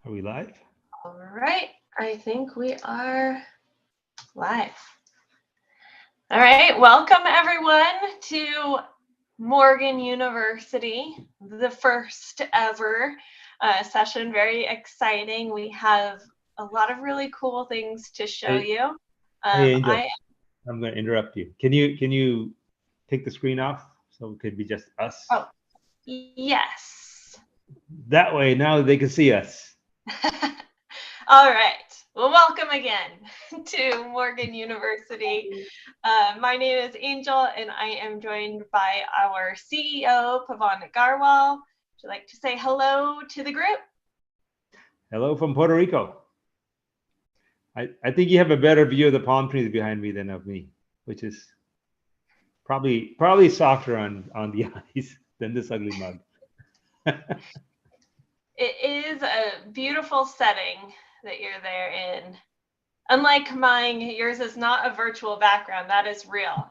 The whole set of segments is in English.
Are we live? All right, I think we are live. All right, welcome everyone to Morgan University, the first ever session. Very exciting. We have a lot of really cool things to show you. Hey, Angel, I'm going to interrupt you. Can you take the screen off so it could be just us? Oh, yes. That way now they can see us. All right. Well, welcome again to Morgan University. My name is Angel, and I am joined by our CEO, Pavan Agarwal. Would you like to say hello to the group? Hello from Puerto Rico. I think you have a better view of the palm trees behind me than of me, which is probably softer on the eyes than this ugly mug. It is a beautiful setting that you're there in. Unlike mine, yours is not a virtual background. That is real.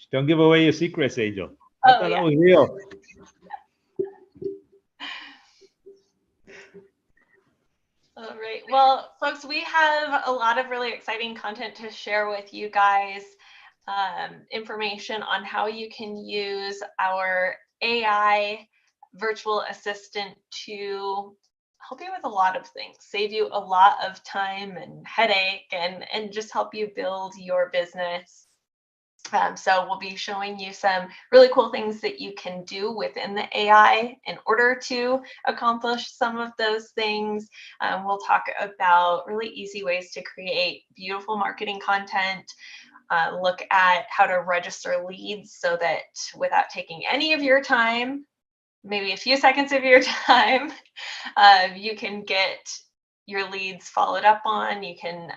Don't give away your secrets, Angel. I thought that was real. All right. Well, folks, we have a lot of really exciting content to share with you guys. Information on how you can use our AI virtual assistant to help you with a lot of things, save you a lot of time and headache, and just help you build your business. So we'll be showing you some really cool things that you can do within the AI in order to accomplish some of those things. We'll talk about really easy ways to create beautiful marketing content. Look at how to register leads so that without taking any of your time, maybe a few seconds of your time, you can get your leads followed up on. You can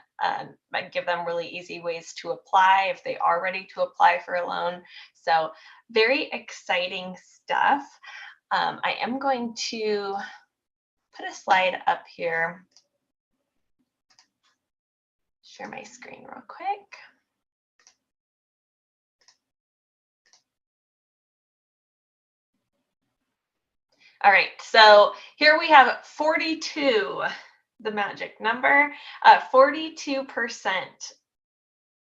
give them really easy ways to apply if they are ready to apply for a loan. So very exciting stuff. I am going to put a slide up here. Share my screen real quick. All right, so here we have 42, the magic number. 42%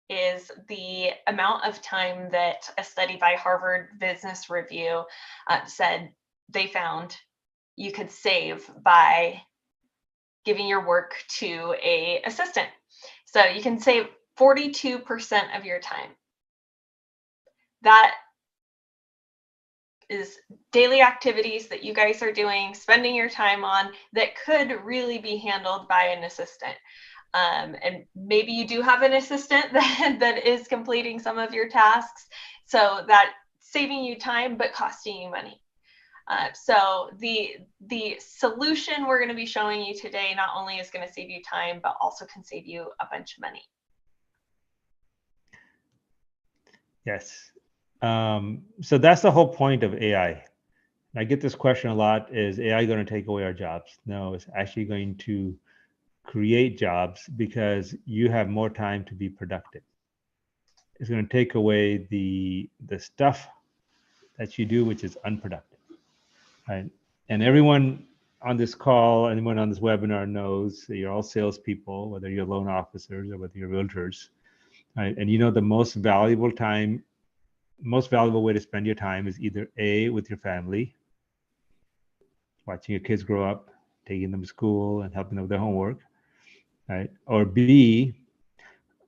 is the amount of time that a study by Harvard Business Review said they found you could save by giving your work to an assistant. So you can save 42% of your time. That is daily activities that you guys are doing, spending your time on, that could really be handled by an assistant. And maybe you do have an assistant that is completing some of your tasks, so that saving you time but costing you money. So the solution we're going to be showing you today not only is going to save you time, but also can save you a bunch of money. Yes. So that's the whole point of AI. I get this question a lot: is AI going to take away our jobs? No, it's actually going to create jobs because you have more time to be productive. It's going to take away the stuff that you do, which is unproductive, right? And everyone on this call, anyone on this webinar knows that you're all salespeople, whether you're loan officers or whether you're realtors, right? And you know the most valuable way to spend your time is either A, with your family, watching your kids grow up, taking them to school and helping them with their homework, right? Or B,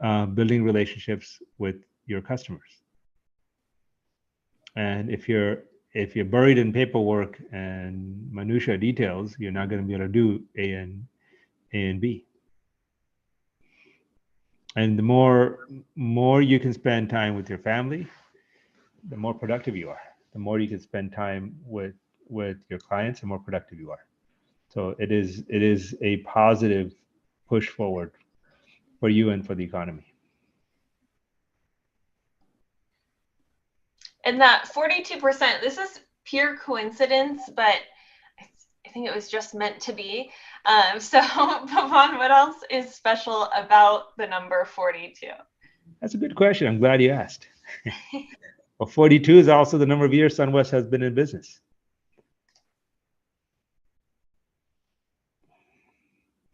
building relationships with your customers. And if you're buried in paperwork and minutia details, you're not going to be able to do A and B. And the more you can spend time with your family, the more productive you are. The more you can spend time with your clients, the more productive you are. So it is a positive push forward for you and for the economy. And that 42%, this is pure coincidence, but I think it was just meant to be. So Pavan, what else is special about the number 42? That's a good question. I'm glad you asked. Well, 42 is also the number of years SunWest has been in business.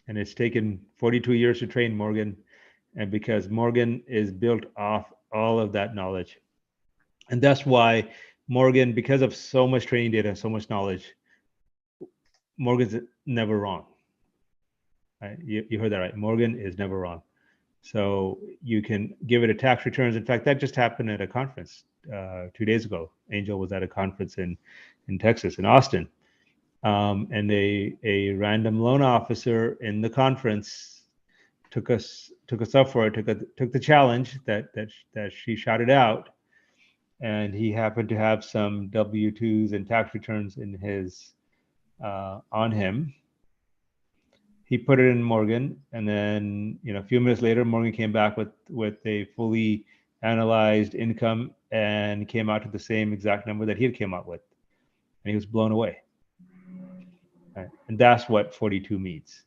and it's taken 42 years to train Morgan, and because Morgan is built off all of that knowledge, and that's why Morgan, because of so much training data, so much knowledge, Morgan's never wrong. Right? You heard that right. Morgan is never wrong. So you can give it a tax returns. In fact, that just happened at a conference 2 days ago. Angel was at a conference in Texas, in Austin, and a random loan officer in the conference took us up for it. Took the challenge that she shouted out, and he happened to have some W-2s and tax returns in his on him. He put it in Morgan, and then a few minutes later, Morgan came back with a fully analyzed income and came out to the same exact number that he had came out with, and he was blown away. Right? And that's what 42 means.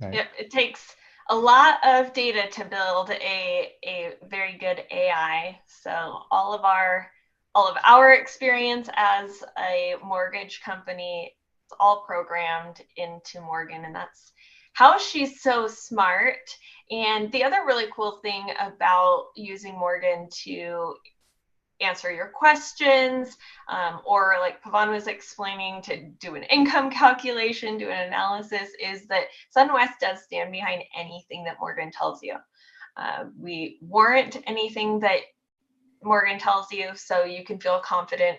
Right? Yep, it takes a lot of data to build a very good AI. So all of our experience as a mortgage company, it's all programmed into Morgan, and that's how she's so smart. And the other really cool thing about using Morgan to answer your questions, or like Pavan was explaining, to do an income calculation, do an analysis, is that SunWest does stand behind anything that Morgan tells you. We warrant anything that Morgan tells you, so you can feel confident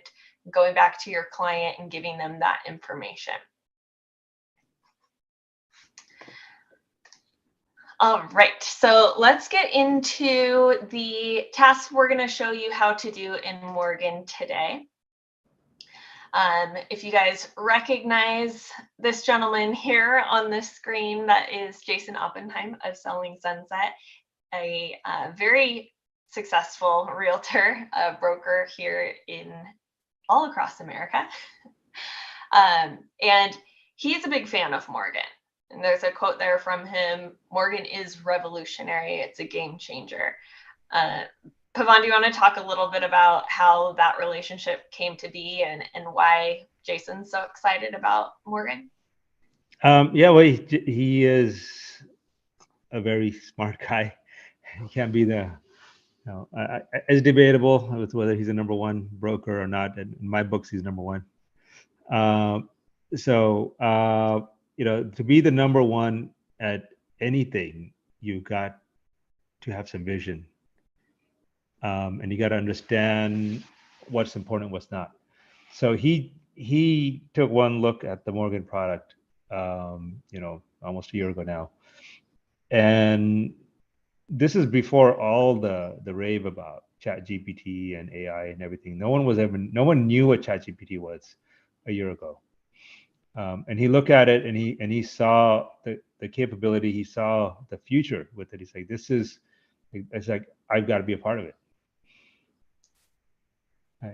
going back to your client and giving them that information. All right, so let's get into the tasks we're going to show you how to do in Morgan today. If you guys recognize this gentleman here on the screen, that is Jason Oppenheim of Selling Sunset, a very successful realtor, broker here in all across America. And he's a big fan of Morgan. And there's a quote there from him: Morgan is revolutionary. It's a game changer. Pavan, do you want to talk a little bit about how that relationship came to be and why Jason's so excited about Morgan? Yeah, well, he is a very smart guy. He can't be it's debatable with whether he's a number one broker or not. In my books, he's number one. To be the number one at anything, you got to have some vision, and you got to understand what's important, what's not. So he took one look at the Morgan product, almost a year ago now, and this is before all the rave about ChatGPT and AI and everything. No one knew what ChatGPT was a year ago. And he looked at it and he saw the capability, he saw the future with it. He's like, it's like, I've got to be a part of it.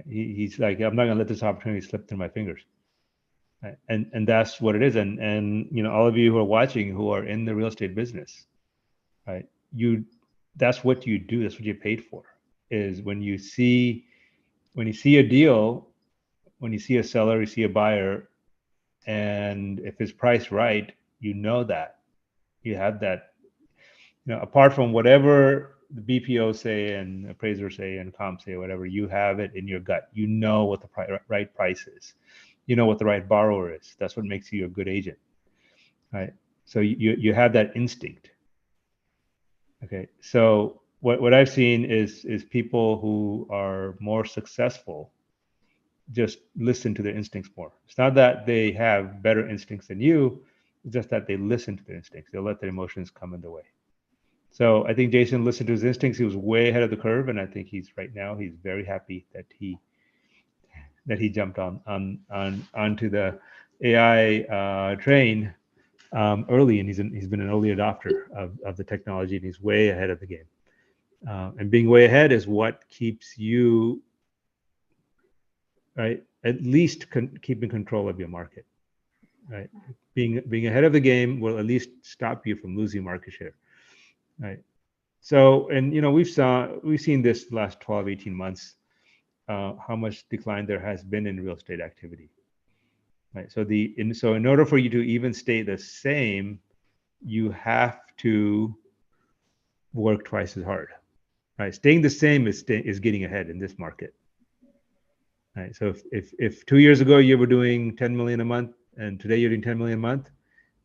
He's like, I'm not gonna let this opportunity slip through my fingers. And that's what it is. And all of you who are watching, who are in the real estate business, right? That's what you do. That's what you're paid for. Is when you see a deal, when you see a seller, you see a buyer, and if it's priced right, that you have that, apart from whatever the BPO say and appraisers say and comp say, whatever, you have it in your gut. What the right price is. What the right borrower is. That's what makes you a good agent, right? So you have that instinct. Okay, so what I've seen is people who are more successful just listen to their instincts more. It's not that they have better instincts than you, it's just that they listen to their instincts. They'll let their emotions come in the way. So I think Jason listened to his instincts. He was way ahead of the curve, and I think he's very happy that he jumped onto the AI train early, and he's been an early adopter of the technology, and he's way ahead of the game. And being way ahead is what keeps you, right, at least keeping control of your market, right? Being ahead of the game will at least stop you from losing market share, right? So, and we've seen this last 12, 18 months, how much decline there has been in real estate activity, right? So in order for you to even stay the same, you have to work twice as hard, right? Staying the same is getting ahead in this market, right? So if 2 years ago you were doing 10 million a month and today you're doing 10 million a month,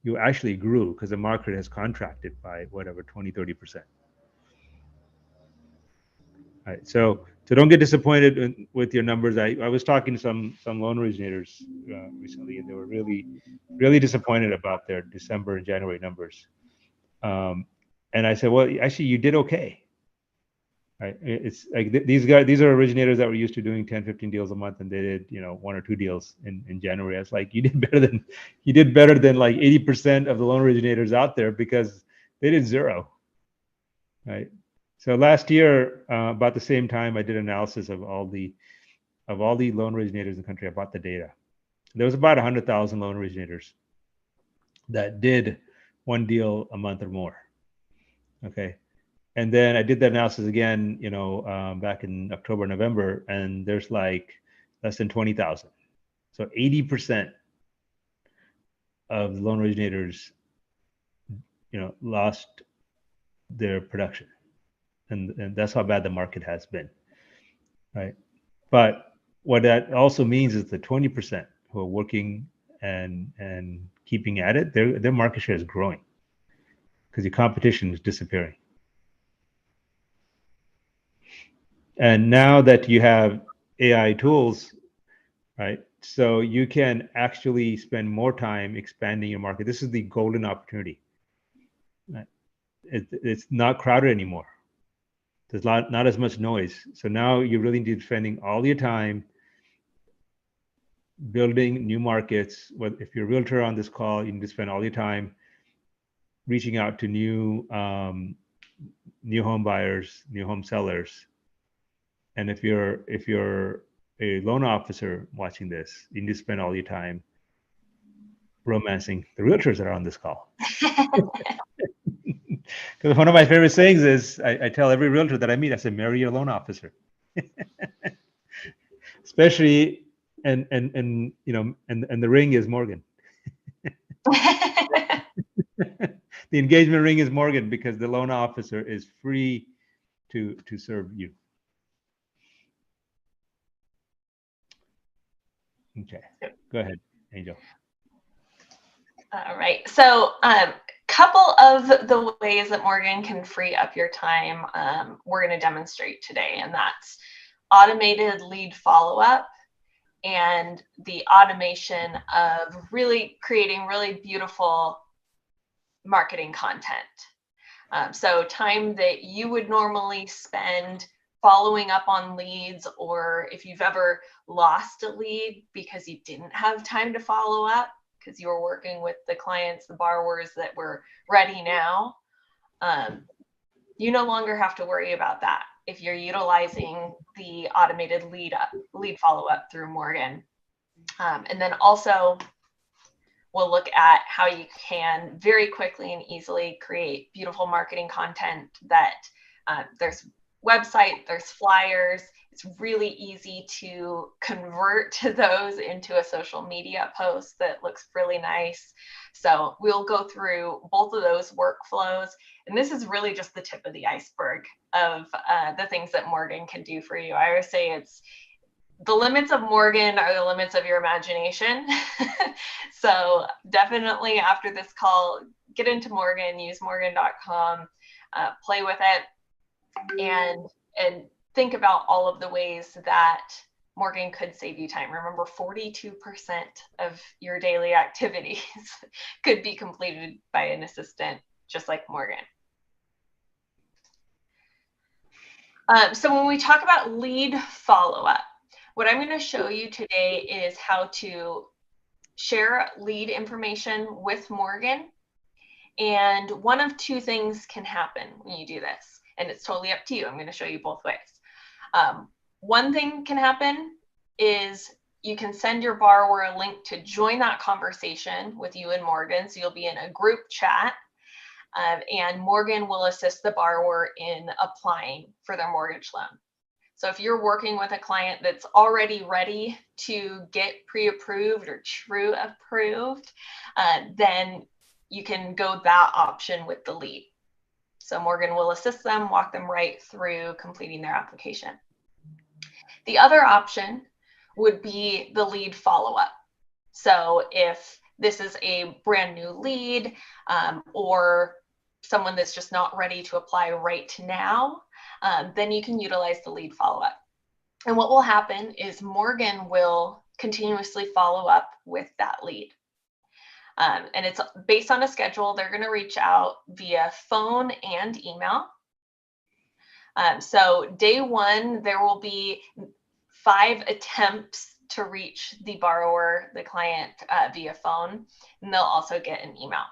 you actually grew because the market has contracted by whatever 20-30%. Right. So don't get disappointed with your numbers. I was talking to some loan originators recently, and they were really disappointed about their December and January numbers. And I said, well, actually, you did okay. Right. It's like these are originators that were used to doing 10, 15 deals a month, and they did, 1 or 2 deals in January. I was like, you did better than like 80% of the loan originators out there because they did 0. Right. So last year, about the same time, I did analysis of all the loan originators in the country. I bought the data. There was about 100,000 loan originators that did 1 deal a month or more. Okay. And then I did the analysis again, back in October, November, and there's like less than 20,000. So 80% of the loan originators, lost their production. And that's how bad the market has been, right? But what that also means is the 20% who are working and keeping at it, their market share is growing because the competition is disappearing. And now that you have AI tools, right? So you can actually spend more time expanding your market. This is the golden opportunity. Right? It's not crowded anymore. There's not as much noise. So now you really need to be spending all your time building new markets. If you're a realtor on this call, you need to spend all your time reaching out to new home buyers, new home sellers. And if you're a loan officer watching this, you need to spend all your time romancing the realtors that are on this call. Because one of my favorite sayings is, I tell every realtor that I meet, I say, marry your loan officer. Especially, and the ring is Morgan. The engagement ring is Morgan because the loan officer is free to serve you. Okay, go ahead, Angel. All right. So couple of the ways that Morgan can free up your time, we're going to demonstrate today, and that's automated lead follow-up and the automation of really creating really beautiful marketing content. So time that you would normally spend following up on leads, or if you've ever lost a lead because you didn't have time to follow up because you were working with the clients, the borrowers that were ready now, you no longer have to worry about that if you're utilizing the automated lead follow-up through Morgan. And then also we'll look at how you can very quickly and easily create beautiful marketing content that there's website, there's flyers. It's really easy to convert those into a social media post that looks really nice. So we'll go through both of those workflows. And this is really just the tip of the iceberg of the things that Morgan can do for you. I always say it's the limits of Morgan are the limits of your imagination. So definitely after this call, get into Morgan, use morgan.com, play with it, and think about all of the ways that Morgan could save you time. Remember, 42% of your daily activities could be completed by an assistant just like Morgan. So when we talk about lead follow-up, what I'm going to show you today is how to share lead information with Morgan. And one of two things can happen when you do this, and it's totally up to you. I'm going to show you both ways. One thing can happen is you can send your borrower a link to join that conversation with you and Morgan. So you'll be in a group chat, and Morgan will assist the borrower in applying for their mortgage loan. So if you're working with a client that's already ready to get pre-approved or true approved, then you can go that option with the lead. So Morgan will assist them, walk them right through completing their application. The other option would be the lead follow-up. So if this is a brand new lead or someone that's just not ready to apply right now, then you can utilize the lead follow-up. And what will happen is Morgan will continuously follow up with that lead. And it's based on a schedule. They're going to reach out via phone and email. So day one, there will be 5 attempts to reach the borrower, the client, via phone, and they'll also get an email.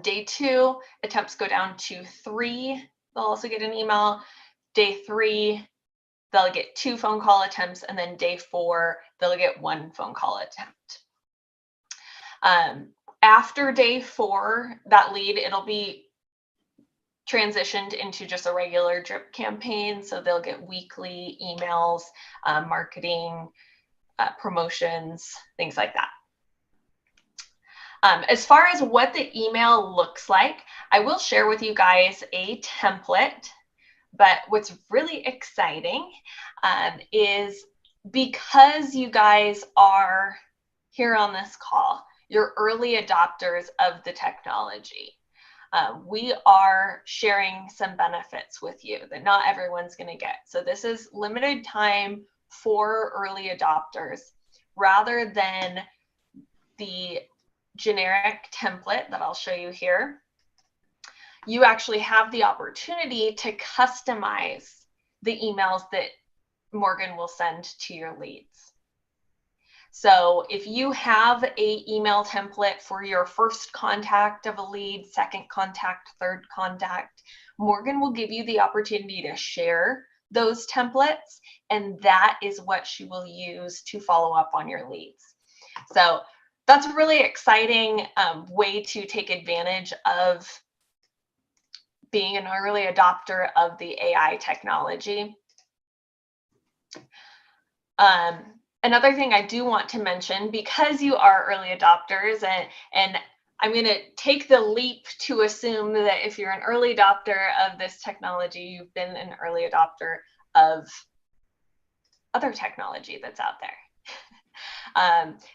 Day 2, attempts go down to 3. They'll also get an email. Day 3, they'll get 2 phone call attempts, and then day 4, they'll get 1 phone call attempt. After day 4, that lead, it'll be transitioned into just a regular drip campaign. So they'll get weekly emails, marketing, promotions, things like that. As far as what the email looks like, I will share with you guys a template. But what's really exciting is because you guys are here on this call, you're early adopters of the technology. We are sharing some benefits with you that not everyone's going to get. So this is limited time for early adopters rather than the generic template that I'll show you here. You actually have the opportunity to customize the emails that Morgan will send to your leads. So if you have an email template for your first contact of a lead, second contact, third contact, Morgan will give you the opportunity to share those templates, and that is what she will use to follow up on your leads. So that's a really exciting way to take advantage of being an early adopter of the AI technology. Another thing I do want to mention, because you are early adopters, and I'm going to take the leap to assume that if you're an early adopter of this technology, you've been an early adopter of other technology that's out there.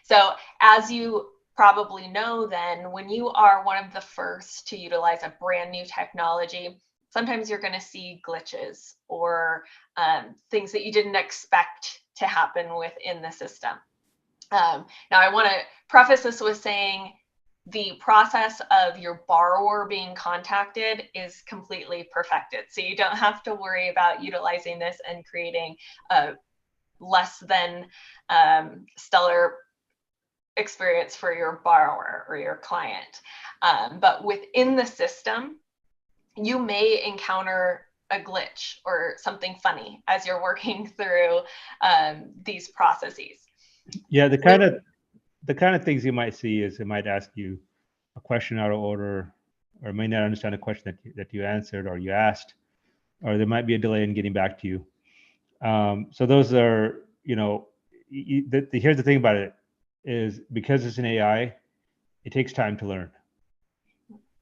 So as you probably know, then when you are one of the first to utilize a brand new technology, sometimes you're going to see glitches or things that you didn't expect to happen within the system. Now, I want to preface this with saying the process of your borrower being contacted is completely perfected. So you don't have to worry about utilizing this and creating a less than stellar experience for your borrower or your client. But within the system, you may encounter a glitch or something funny as you're working through these processes. Yeah, the kind of things you might see is it might ask you a question out of order, or may not understand a question that you answered or you asked, or there might be a delay in getting back to you. So those are, here's the thing about it is because it's an AI, it takes time to learn.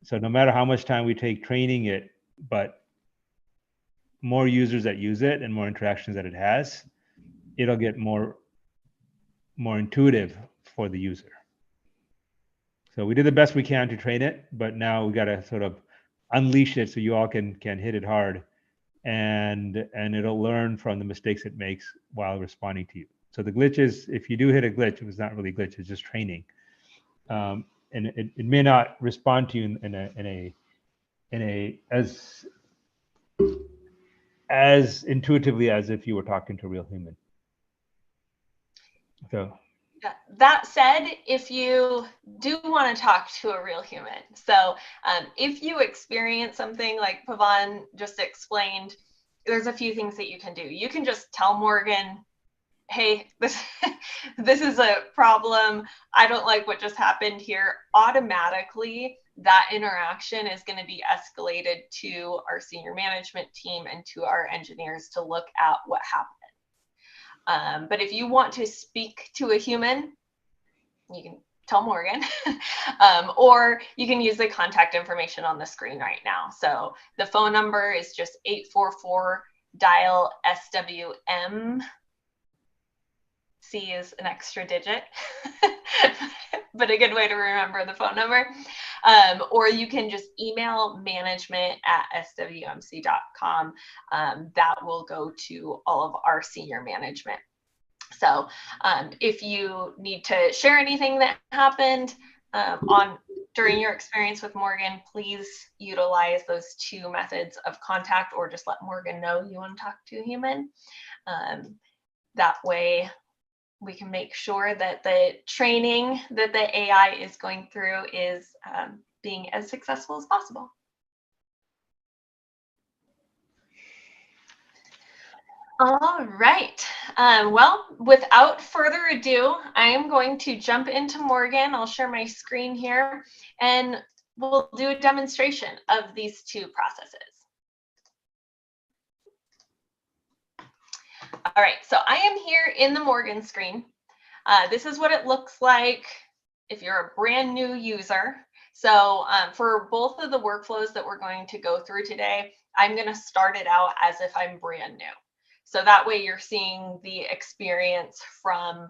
So no matter how much time we take training it, but more users that use it and more interactions that it has, it'll get more intuitive for the user. So we did the best we can to train it, but now we got to sort of unleash it so you all can hit it hard, and it'll learn from the mistakes it makes while responding to you. So the glitches, if you do hit a glitch, it was not really a glitch, it's just training. And it may not respond to you in a as intuitively as if you were talking to a real human. So that said, if you do want to talk to a real human, so if you experience something like Pavan just explained, there's a few things that you can do. You can just tell Morgan, hey, this is a problem. I don't like what just happened here. Automatically, that interaction is going to be escalated to our senior management team and to our engineers to look at what happened. But if you want to speak to a human, you can tell Morgan, or you can use the contact information on the screen right now. So the phone number is just 844 dial SWM. C is an extra digit, but a good way to remember the phone number. Or you can just email management@swmc.com. That will go to all of our senior management. So if you need to share anything that happened during your experience with Morgan, please utilize those two methods of contact, or just let Morgan know you want to talk to a human. That way we can make sure that the training that the AI is going through is being as successful as possible. All right. Well, without further ado, I am going to jump into Morgan. I'll share my screen here, and we'll do a demonstration of these two processes. All right, so I am here in the Morgan screen. This is what it looks like if you're a brand new user. So for both of the workflows that we're going to go through today, I'm going to start it out as if I'm brand new. So that way you're seeing the experience from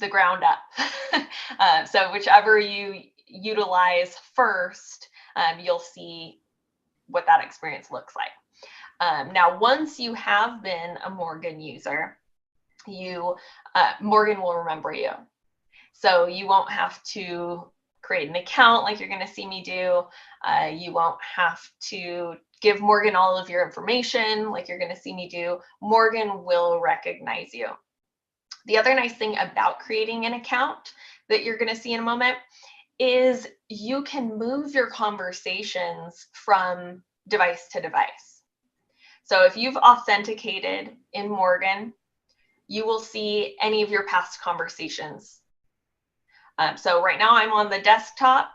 the ground up. So whichever you utilize first, you'll see what that experience looks like. Now, once you have been a Morgan user, Morgan will remember you. So you won't have to create an account like you're going to see me do. You won't have to give Morgan all of your information like you're going to see me do. Morgan will recognize you. The other nice thing about creating an account that you're going to see in a moment is you can move your conversations from device to device. So if you've authenticated in Morgan, you will see any of your past conversations. So right now I'm on the desktop.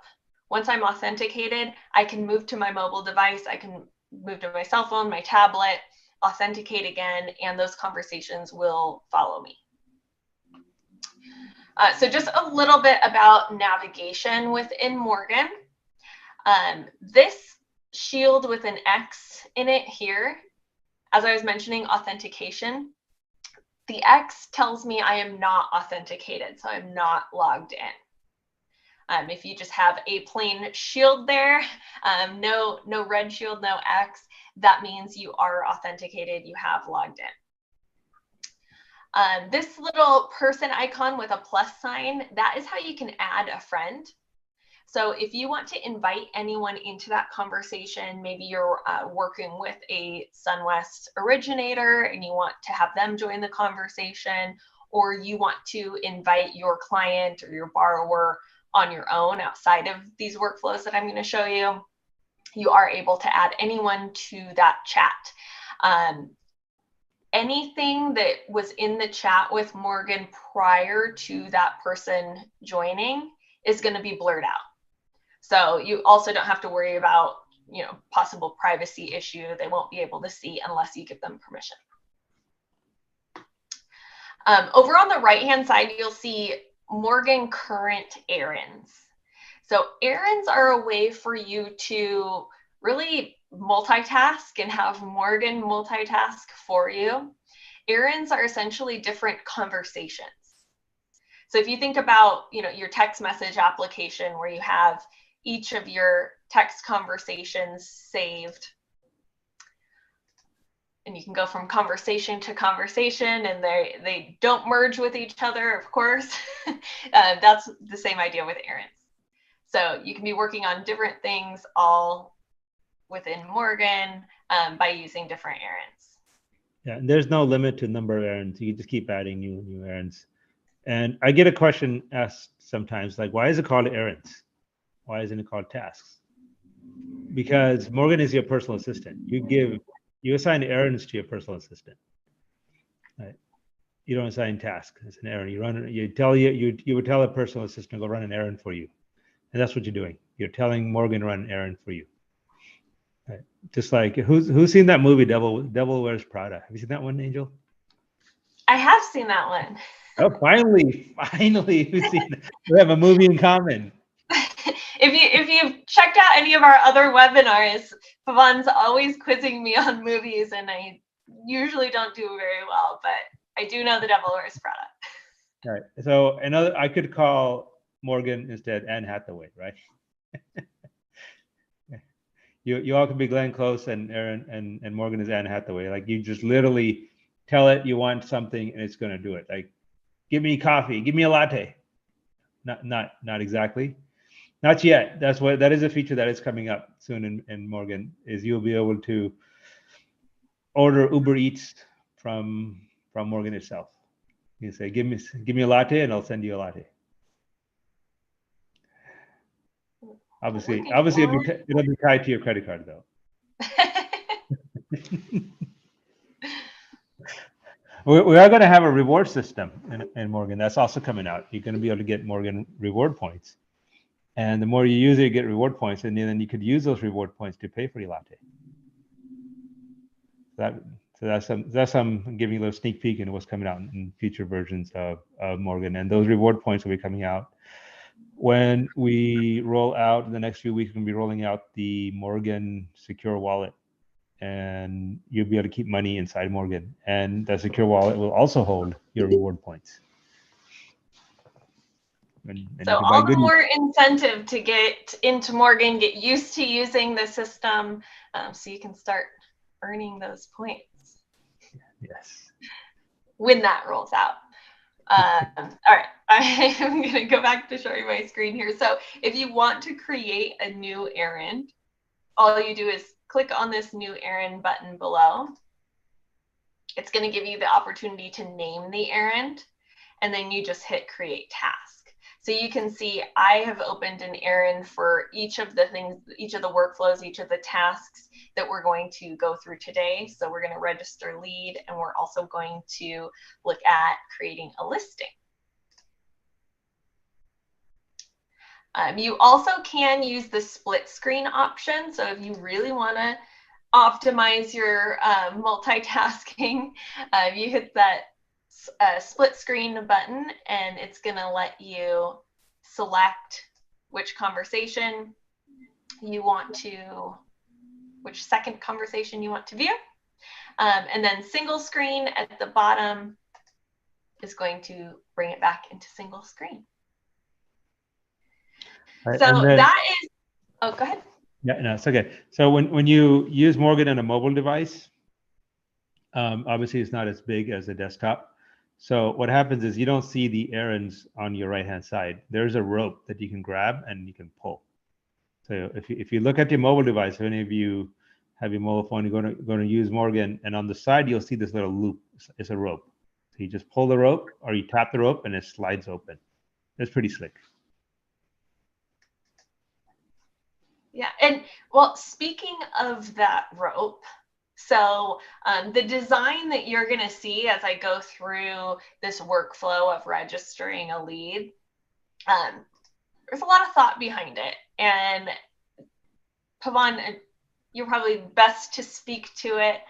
Once I'm authenticated, I can move to my mobile device. I can move to my cell phone, my tablet, authenticate again, and those conversations will follow me. So just a little bit about navigation within Morgan. This shield with an X in it here, as I was mentioning, authentication. The X tells me I am not authenticated, so I'm not logged in. If you just have a plain shield there, no red shield, no X, that means you are authenticated, you have logged in. This little person icon with a plus sign, that is how you can add a friend. So if you want to invite anyone into that conversation, maybe you're working with a SunWest originator and you want to have them join the conversation, or you want to invite your client or your borrower on your own outside of these workflows that I'm going to show you, you are able to add anyone to that chat. Anything that was in the chat with Morgan prior to that person joining is going to be blurred out. So you also don't have to worry about, possible privacy issue. They won't be able to see unless you give them permission. Over on the right-hand side, you'll see Morgan current errands. So errands are a way for you to really multitask and have Morgan multitask for you. Errands are essentially different conversations. So if you think about, your text message application where you have each of your text conversations saved, and you can go from conversation to conversation, and they don't merge with each other, of course. That's the same idea with errands. So you can be working on different things all within Morgan by using different errands. Yeah, and there's no limit to number of errands. You just keep adding new errands. And I get a question asked sometimes, like, why is it called errands? Why isn't it called tasks? Because Morgan is your personal assistant. You assign errands to your personal assistant. Right? You don't assign tasks. It's an errand. You would tell a personal assistant to go run an errand for you, and that's what you're doing. You're telling Morgan to run an errand for you. Right? Just like who's seen that movie Devil Wears Prada? Have you seen that one, Angel? I have seen that one. Oh, finally, we've seen that. We have a movie in common. If you've checked out any of our other webinars, Pavan's always quizzing me on movies, and I usually don't do very well, but I do know The Devil Wears Prada. All right. So I could call Morgan instead Anne Hathaway, right? You all could be Glenn Close and Aaron and Morgan is Anne Hathaway. Like you just literally tell it you want something and it's going to do it. Like, give me coffee, give me a latte. Not exactly. Not yet. That is a feature that is coming up soon in Morgan, is you'll be able to order Uber Eats from Morgan itself. You say, give me a latte, and I'll send you a latte. Obviously, it'll be tied to your credit card, though. We are going to have a reward system in Morgan. That's also coming out. You're going to be able to get Morgan reward points. And the more you use it, you get reward points. And then you could use those reward points to pay for your latte. That's I'm giving you a little sneak peek into what's coming out in future versions of Morgan. And those reward points will be coming out when we roll out in the next few weeks. We're going to be rolling out the Morgan Secure Wallet. And you'll be able to keep money inside Morgan. And the Secure Wallet will also hold your reward points. And so all the more incentive to get into Morgan, get used to using the system, so you can start earning those points. Yes. When that rolls out. All right, I'm going to go back to showing my screen here. So if you want to create a new errand, all you do is click on this new errand button below. It's going to give you the opportunity to name the errand, and then you just hit create task. So you can see I have opened an errand for each of the things, each of the workflows, each of the tasks that we're going to go through today. So we're going to register lead, and we're also going to look at creating a listing. You also can use the split screen option. So if you really want to optimize your multitasking, you hit that split screen button, and it's going to let you select which conversation you want to, which second conversation you want to view. And then single screen at the bottom is going to bring it back into single screen. Right, so that is, oh, go ahead. Yeah, no, it's okay. So when you use Morgan on a mobile device, obviously it's not as big as a desktop. So what happens is you don't see the errands on your right-hand side. There's a rope that you can grab and you can pull. So if you look at your mobile device, if any of you have your mobile phone, you're going to use Morgan, and on the side you'll see this little loop. It's a rope. So you just pull the rope, or you tap the rope, and it slides open. It's pretty slick. Yeah, and well, speaking of that rope, so the design that you're going to see as I go through this workflow of registering a lead, there's a lot of thought behind it. And Pavan, you're probably best to speak to it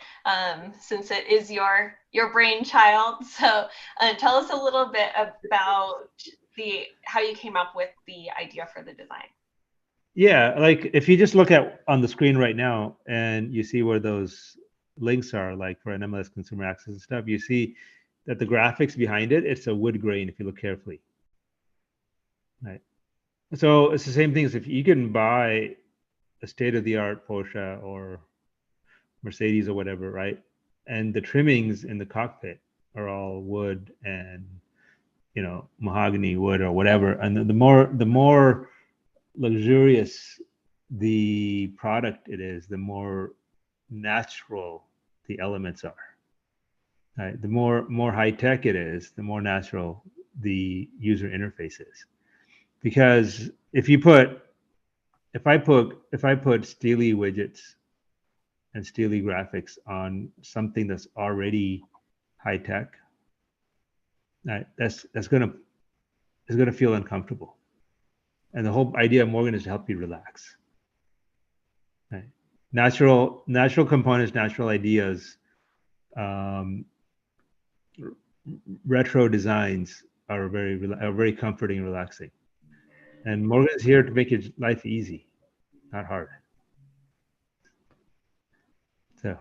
since it is your brainchild. So tell us a little bit about how you came up with the idea for the design. Yeah, like if you just look at on the screen right now and you see where those links are, like for MLS Consumer Access and stuff, you see that the graphics behind it, it's a wood grain if you look carefully. Right. So it's the same thing as if you can buy a state-of-the-art Porsche or Mercedes or whatever, right? And the trimmings in the cockpit are all wood and, you know, mahogany wood or whatever. And the more luxurious the product it is, the more natural the elements are. Right? The more high tech it is, the more natural the user interface is. Because if I put Steely widgets and Steely graphics on something that's already high tech, it's gonna feel uncomfortable. And the whole idea of Morgan is to help you relax. Right? Natural components, natural ideas, retro designs are very comforting and relaxing. And Morgan is here to make your life easy, not hard. So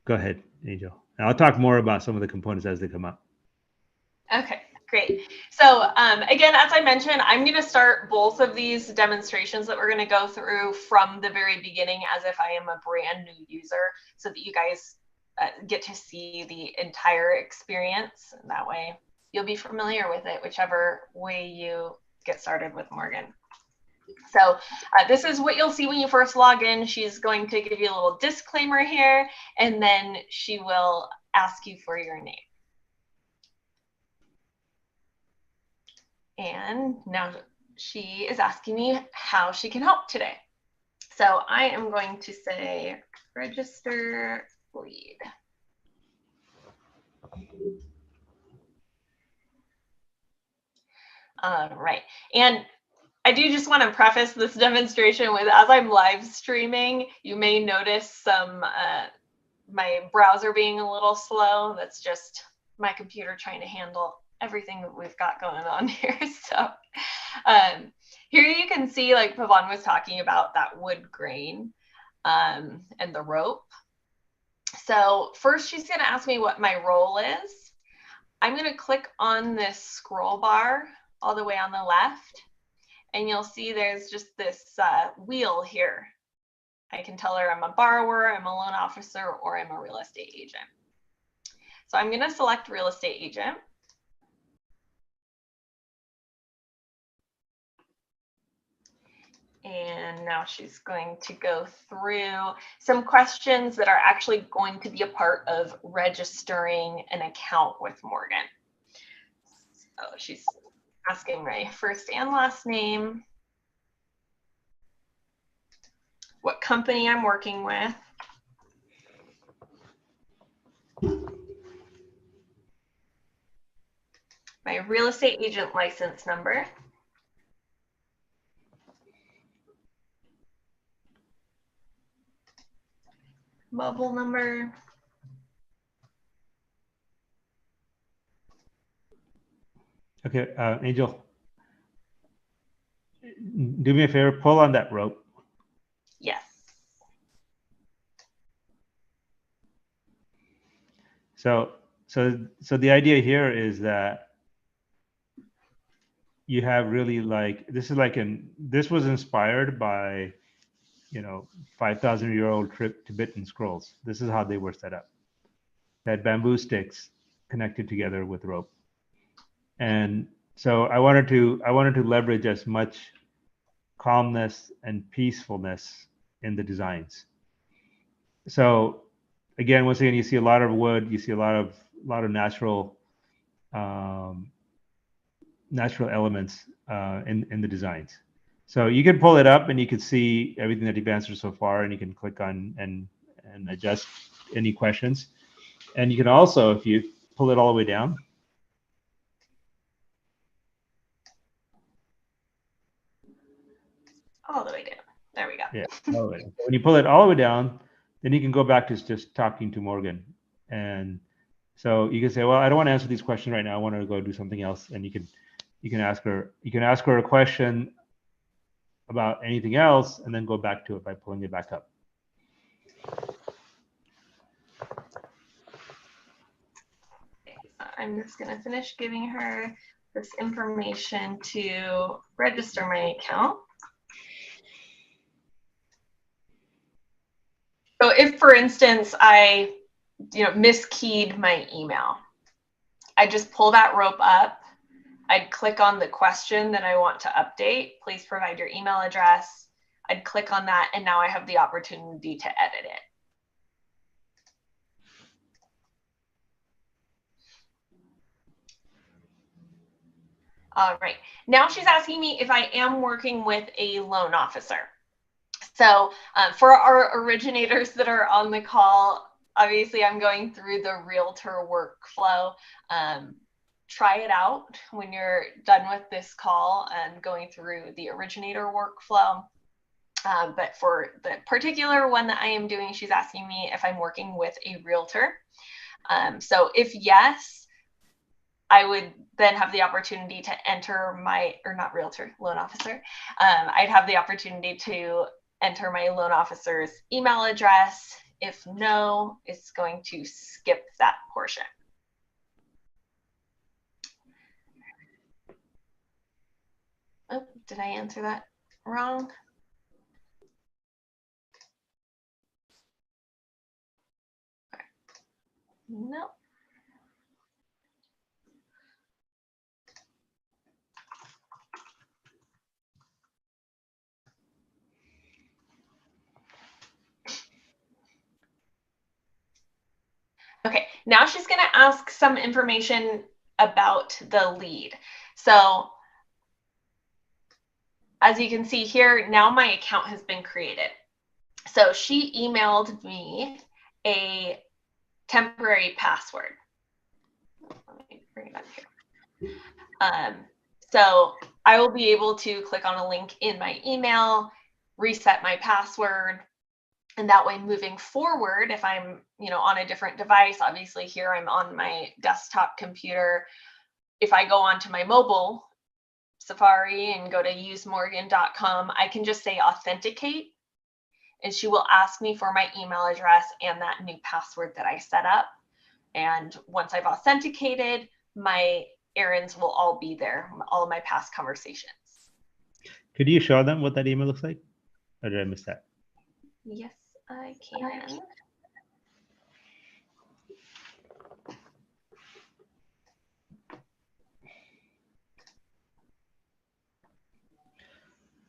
go ahead, Angel. And I'll talk more about some of the components as they come up. Okay, great. So again, as I mentioned, I'm going to start both of these demonstrations that we're going to go through from the very beginning as if I am a brand new user, so that you guys get to see the entire experience. And that way you'll be familiar with it, whichever way you get started with Morgan. So this is what you'll see when you first log in. She's going to give you a little disclaimer here, and then she will ask you for your name. And now she is asking me how she can help today. So I am going to say register lead. All right. And I do just want to preface this demonstration with, as I'm live streaming, you may notice some my browser being a little slow. That's just my computer trying to handle everything that we've got going on here. So here you can see, like Pavan was talking about, that wood grain and the rope. So first she's going to ask me what my role is. I'm going to click on this scroll bar all the way on the left, and you'll see there's just this wheel here. I can tell her I'm a borrower, I'm a loan officer, or I'm a real estate agent. So I'm going to select real estate agent. And now she's going to go through some questions that are actually going to be a part of registering an account with Morgan. So she's asking my first and last name, what company I'm working with, my real estate agent license number, mobile number, Okay, Angel, do me a favor, pull on that rope. yes. So the idea here is that you have really, like, this was inspired by, 5,000-year-old Tibetan scrolls. This is how they were set up. They had bamboo sticks connected together with rope. And so I wanted to leverage as much calmness and peacefulness in the designs. So again, once again, you see a lot of wood, you see a lot of natural natural elements in the designs. So you can pull it up and you can see everything that you've answered so far, and you can click on and adjust any questions. And you can also, if you pull it all the way down, all the way down. There we go. Yeah. When you pull it all the way down, then you can go back to just talking to Morgan. And so you can say, well, I don't want to answer these questions right now. I want to go do something else. And you can ask her a question about anything else, and then go back to it by pulling it back up. I'm just going to finish giving her this information to register my account. So if, for instance, I miskeyed my email, I just pull that rope up. I'd click on the question that I want to update. Please provide your email address. I'd click on that, and now I have the opportunity to edit it. All right, now she's asking me if I am working with a loan officer. So for our originators that are on the call, obviously I'm going through the realtor workflow, try it out when you're done with this call and going through the originator workflow. But for the particular one that I am doing, she's asking me if I'm working with a realtor. So if yes, I would then have the opportunity to enter my, or not realtor, loan officer. I'd have the opportunity to enter my loan officer's email address. If no, it's going to skip that portion. Oh, did I answer that wrong? No. Okay, now she's going to ask some information about the lead. So as you can see here, now my account has been created. So she emailed me a temporary password. Let me bring it up here. So I will be able to click on a link in my email, reset my password, and that way moving forward, if I'm, on a different device, obviously here I'm on my desktop computer. If I go onto my mobile Safari and go to usemorgan.com, I can just say authenticate, and she will ask me for my email address and that new password that I set up. And once I've authenticated, my errands will all be there, all of my past conversations. Could you show them what that email looks like? Or did I miss that? Yes, I can.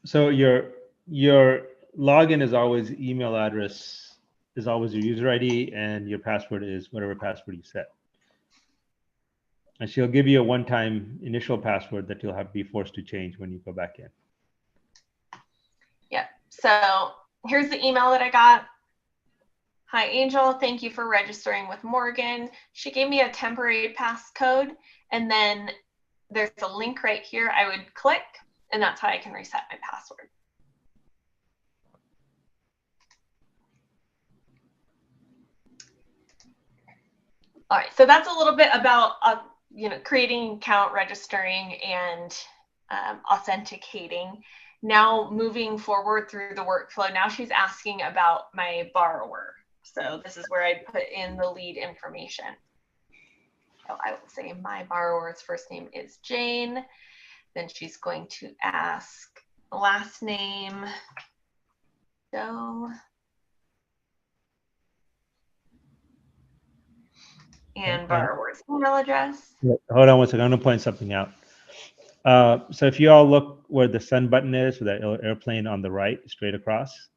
So your login is always email address, is always your user ID, and your password is whatever password you set. And she'll give you a one-time initial password that you'll have to be forced to change when you go back in. Yep. So here's the email that I got. Hi, Angel. Thank you for registering with Morgan. She gave me a temporary passcode, and then there's a link right here. I would click, and that's how I can reset my password. All right, so that's a little bit about creating an account, registering, and authenticating. Now moving forward through the workflow, now she's asking about my borrower. So this is where I put in the lead information. So I will say my borrower's first name is Jane. Then she's going to ask last name, Joe. And borrower's email address. Hold on one second. I'm going to point something out. So if you all look where the send button is, with that airplane on the right, straight across,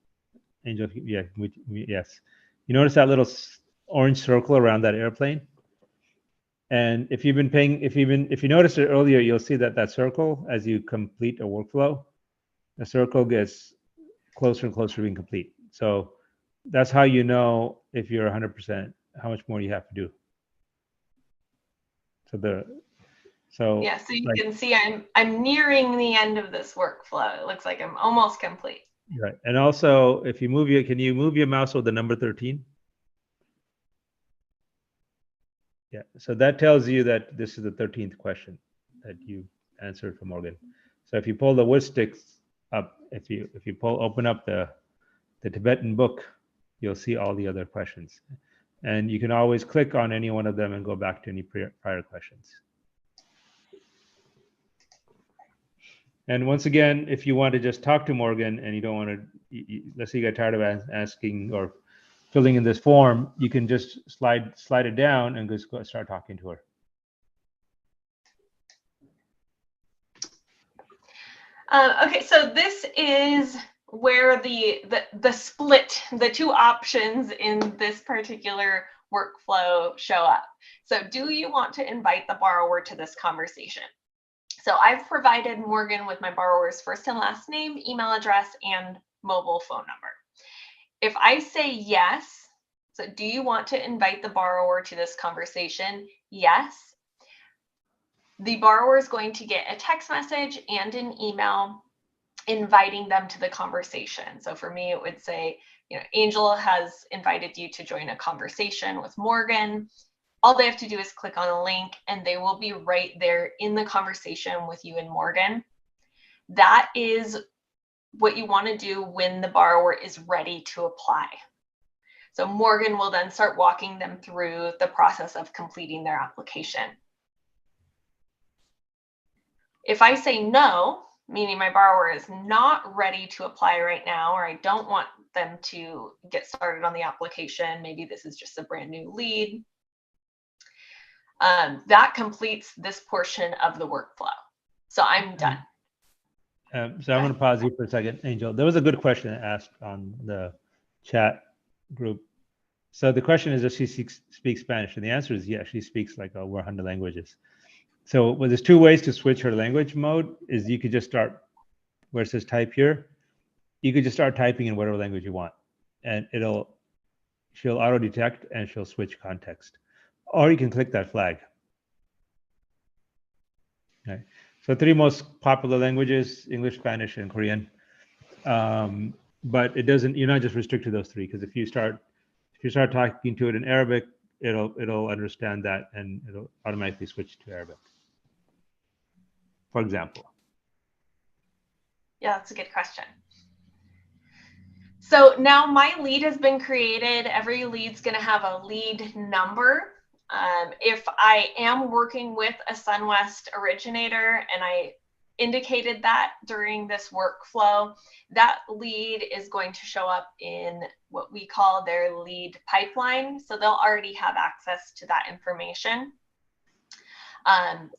Angel, yeah, yes. You notice that little orange circle around that airplane? And if you noticed it earlier, you'll see that circle, as you complete a workflow, the circle gets closer and closer to being complete. So that's how you know if you're 100%, how much more you have to do. So you can see I'm nearing the end of this workflow. It looks like I'm almost complete. Right. And also, if you can you move your mouse with the number 13? Yeah. So that tells you that this is the 13th question that you answered for Morgan. So if you pull the wood sticks up, if you open up the Tibetan book, you'll see all the other questions. And you can always click on any one of them and go back to any prior questions. And once again, if you want to just talk to Morgan and you don't want to, let's say you get tired of asking or filling in this form, you can just slide it down and just start talking to her. Okay, so this is where the split, the two options in this particular workflow show up. So do you want to invite the borrower to this conversation? So I've provided Morgan with my borrower's first and last name, email address, and mobile phone number. If I say yes, so do you want to invite the borrower to this conversation? Yes. the borrower is going to get a text message and an email inviting them to the conversation. So for me, it would say, Angel has invited you to join a conversation with Morgan. All they have to do is click on a link and they will be right there in the conversation with you and Morgan. That is what you want to do when the borrower is ready to apply. So Morgan will then start walking them through the process of completing their application. If I say no, meaning my borrower is not ready to apply right now, or I don't want them to get started on the application, maybe this is just a brand new lead, that completes this portion of the workflow. So I'm done. So I'm going to pause you for a second, Angel. There was a good question asked on the chat group. So the question is, does she speak Spanish? And the answer is yes, she speaks like over 100 languages. So well, there's two ways to switch her language mode. Is you could just start where it says type here. You could just start typing in whatever language you want, and she'll auto detect and she'll switch context. Or you can click that flag. Okay. So 3 most popular languages: English, Spanish, and Korean. But it doesn't. You're not just restricted to those 3, because if you start talking to it in Arabic, it'll understand that and it'll automatically switch to Arabic, for example. Yeah, that's a good question. So now my lead has been created. Every lead's going to have a lead number. If I am working with a SunWest originator and I indicated that during this workflow, that lead is going to show up in what we call their lead pipeline. So they'll already have access to that information.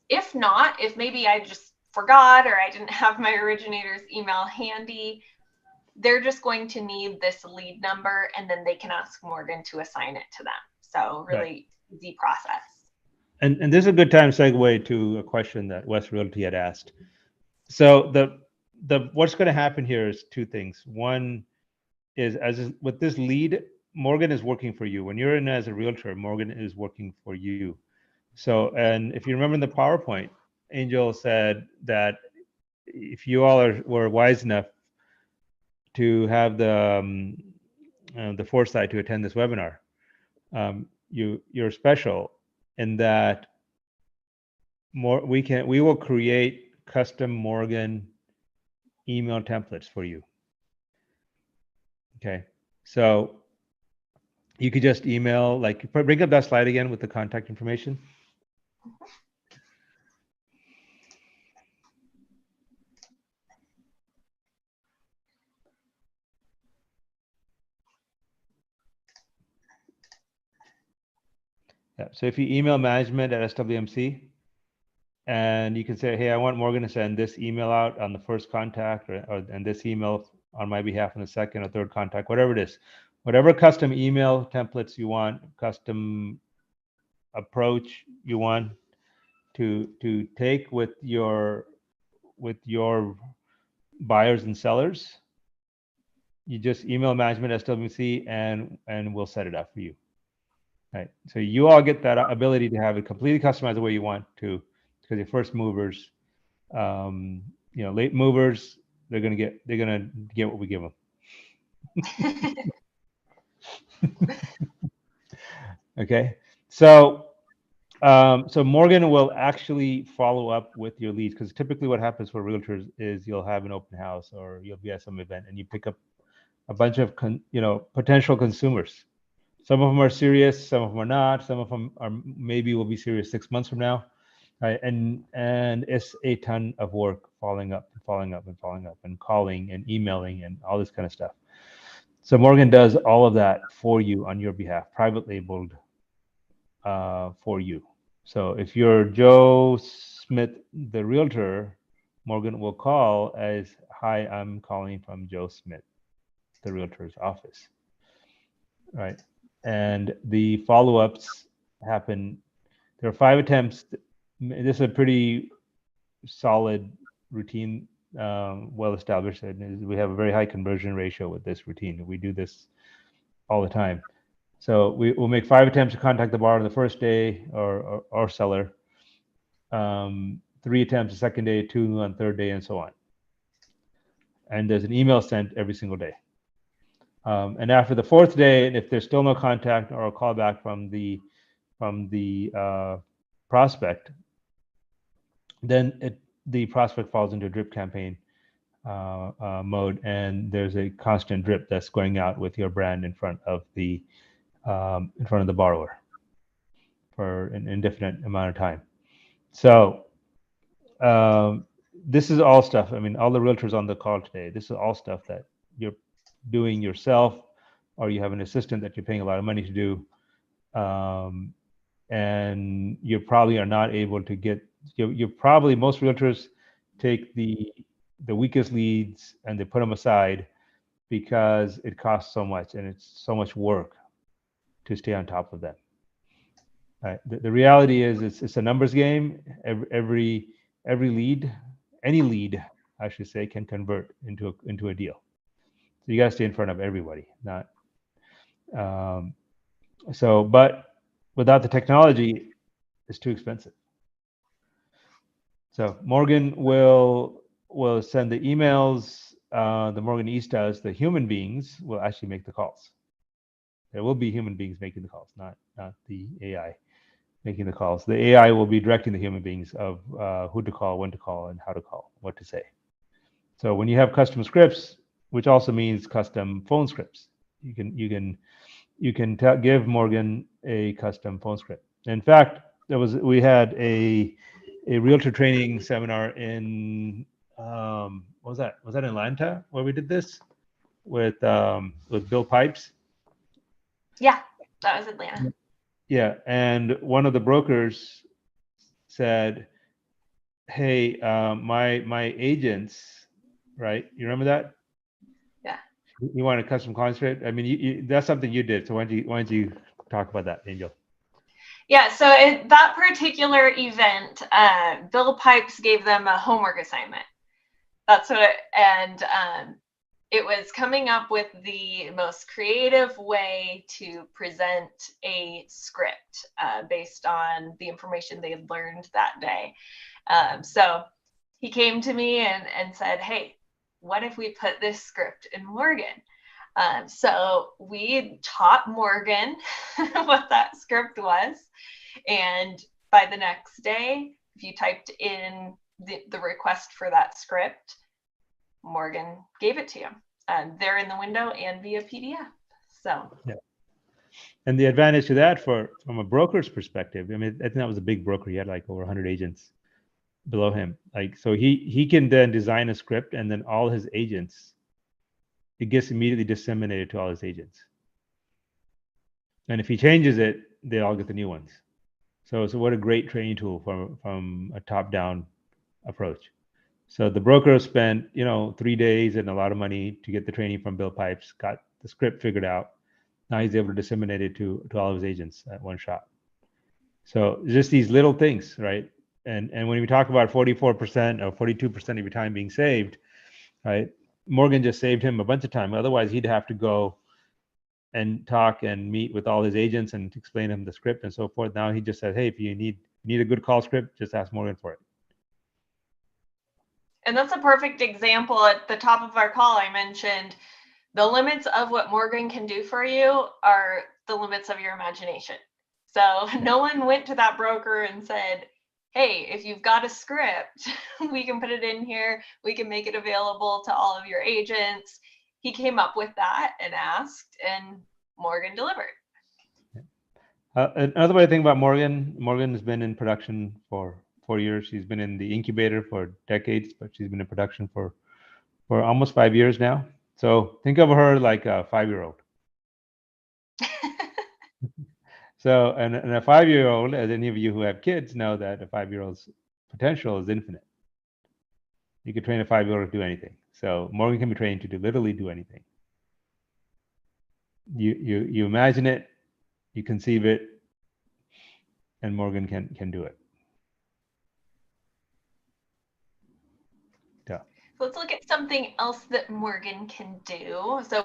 If not, if maybe I just forgot or I didn't have my originator's email handy, they're just going to need this lead number and then they can ask Morgan to assign it to them. So really easy process. And this is a good time segue to a question that West Realty had asked. So the what's going to happen here is 2 things. One is, with this lead, Morgan is working for you. When you're in as a realtor, Morgan is working for you. So, and if you remember in the PowerPoint, Angel said that if you all were wise enough to have the foresight to attend this webinar, you're special in that we will create custom Morgan email templates for you. Okay, so you could just email, like, bring up that slide again with the contact information. Yeah, so if you email management@SWMC, and you can say, hey, I want Morgan to send this email out on the first contact, and this email on my behalf on the second or third contact, whatever it is, whatever custom email templates you want, custom approach you want to take with your buyers and sellers, you just email management@SWMC and we'll set it up for you. Right. So you all get that ability to have it completely customized the way you want to, because your first movers, late movers, they're gonna get what we give them. Okay. So Morgan will actually follow up with your leads, because typically what happens for realtors is you'll have an open house or you'll be at some event and you pick up a bunch of potential consumers. Some of them are serious, some of them are not. Some of them are maybe will be serious 6 months from now, right? And it's a ton of work following up and calling and emailing and all this kind of stuff. So Morgan does all of that for you on your behalf, private labeled for you. So if you're Joe Smith, the realtor, Morgan will call as, hi, I'm calling from Joe Smith, the realtor's office, right? And the follow-ups happen. There are 5 attempts. This is a pretty solid routine, well established. And we have a very high conversion ratio with this routine. We do this all the time. So we'll make 5 attempts to contact the borrower the first day or seller. 3 attempts the second day, 2 on third day, and so on. And there's an email sent every single day. And after the fourth day, and if there's still no contact or a callback from the prospect, then the prospect falls into a drip campaign mode, and there's a constant drip that's going out with your brand in front of the borrower for an indefinite amount of time. So this is all stuff. I mean, all the realtors on the call today, this is all stuff that you're doing yourself, or you have an assistant that you're paying a lot of money to do, and you probably are not able to get. You're probably, most realtors take the weakest leads and they put them aside because it costs so much and it's so much work to stay on top of them. Right. The reality is it's a numbers game. Every lead, any lead, I should say, can convert into a deal. So you got to stay in front of everybody. Not but without the technology, it's too expensive. So Morgan will send the emails. The Morgan East does. The human beings will actually make the calls. There will be human beings making the calls, not the AI making the calls. The AI will be directing the human beings of who to call, when to call, and how to call, what to say. So when you have custom scripts, which also means custom phone scripts, you can give Morgan a custom phone script. In fact, we had a realtor training seminar in what was that? Was that in Atlanta where we did this with Bill Pipes? Yeah, that was Atlanta. Yeah, and one of the brokers said, "Hey, my agents, right? You remember that? Yeah. You want a custom client script? I mean, that's something you did. So why don't you talk about that, Angel?" Yeah, so at that particular event, Bill Pipes gave them a homework assignment. That's what it was coming up with the most creative way to present a script based on the information they had learned that day. So he came to me and said, "Hey, what if we put this script in Morgan?" So we taught Morgan what that script was. And by the next day, if you typed in the request for that script, Morgan gave it to you. There in the window and via PDF. So yeah. And the advantage to that from a broker's perspective, I mean, I think that was a big broker. He had like over 100 agents below him. Like, so he can then design a script, and then all his agents, it gets immediately disseminated to all his agents. And if he changes it, they all get the new ones. So what a great training tool from a top-down approach. So the broker spent 3 days and a lot of money to get the training from Bill Pipes, got the script figured out. Now he's able to disseminate it to all of his agents at one shot. So just these little things, right? And when we talk about 44% or 42% of your time being saved, right? Morgan just saved him a bunch of time. Otherwise, he'd have to go and talk and meet with all his agents and explain them the script and so forth. Now he just said, "Hey, if you need a good call script, just ask Morgan for it." And that's a perfect example. At the top of our call, I mentioned the limits of what Morgan can do for you are the limits of your imagination. So no one went to that broker and said, "Hey, if you've got a script, we can put it in here. We can make it available to all of your agents." He came up with that and asked, and Morgan delivered. Another way to think about Morgan has been in production for 4 years. She's been in the incubator for decades, but she's been in production for almost 5 years now. So think of her like a 5-year-old. So, and a 5-year-old, as any of you who have kids know, that a 5-year-old's potential is infinite. You could train a 5-year-old to do anything. So Morgan can be trained to literally do anything. You imagine it, you conceive it, and Morgan can do it. Yeah. Let's look at something else that Morgan can do. So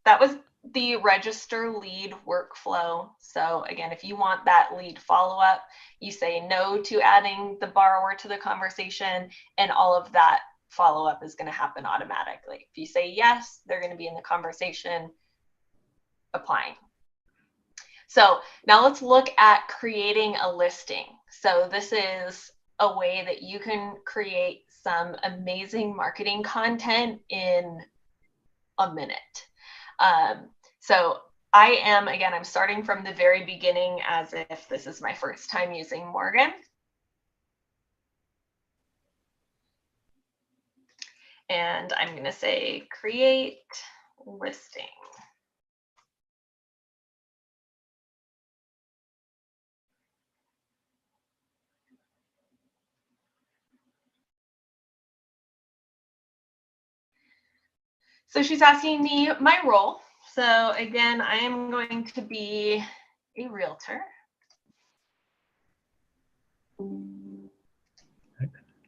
that was the register lead workflow. So again, if you want that lead follow-up, you say no to adding the borrower to the conversation, and all of that follow-up is going to happen automatically. If you say yes, they're going to be in the conversation applying. So now let's look at creating a listing. So this is a way that you can create some amazing marketing content in a minute. So I'm starting from the very beginning as if this is my first time using Morgan. And I'm going to say create listing. So she's asking me my role. So again, I am going to be a realtor.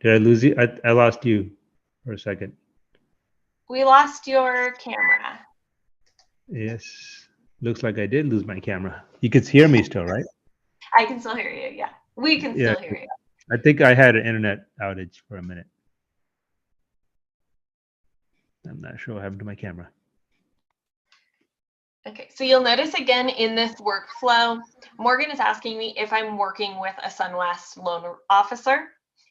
Did I lose you? I lost you for a second. We lost your camera. Yes, looks like I did lose my camera. You could hear me still, right? I can still hear you. Yeah, we can Yeah, still hear you. I think I had an internet outage for a minute. I'm not sure what happened to my camera. Okay, so you'll notice again in this workflow, Morgan is asking me if I'm working with a Sunwest loan officer.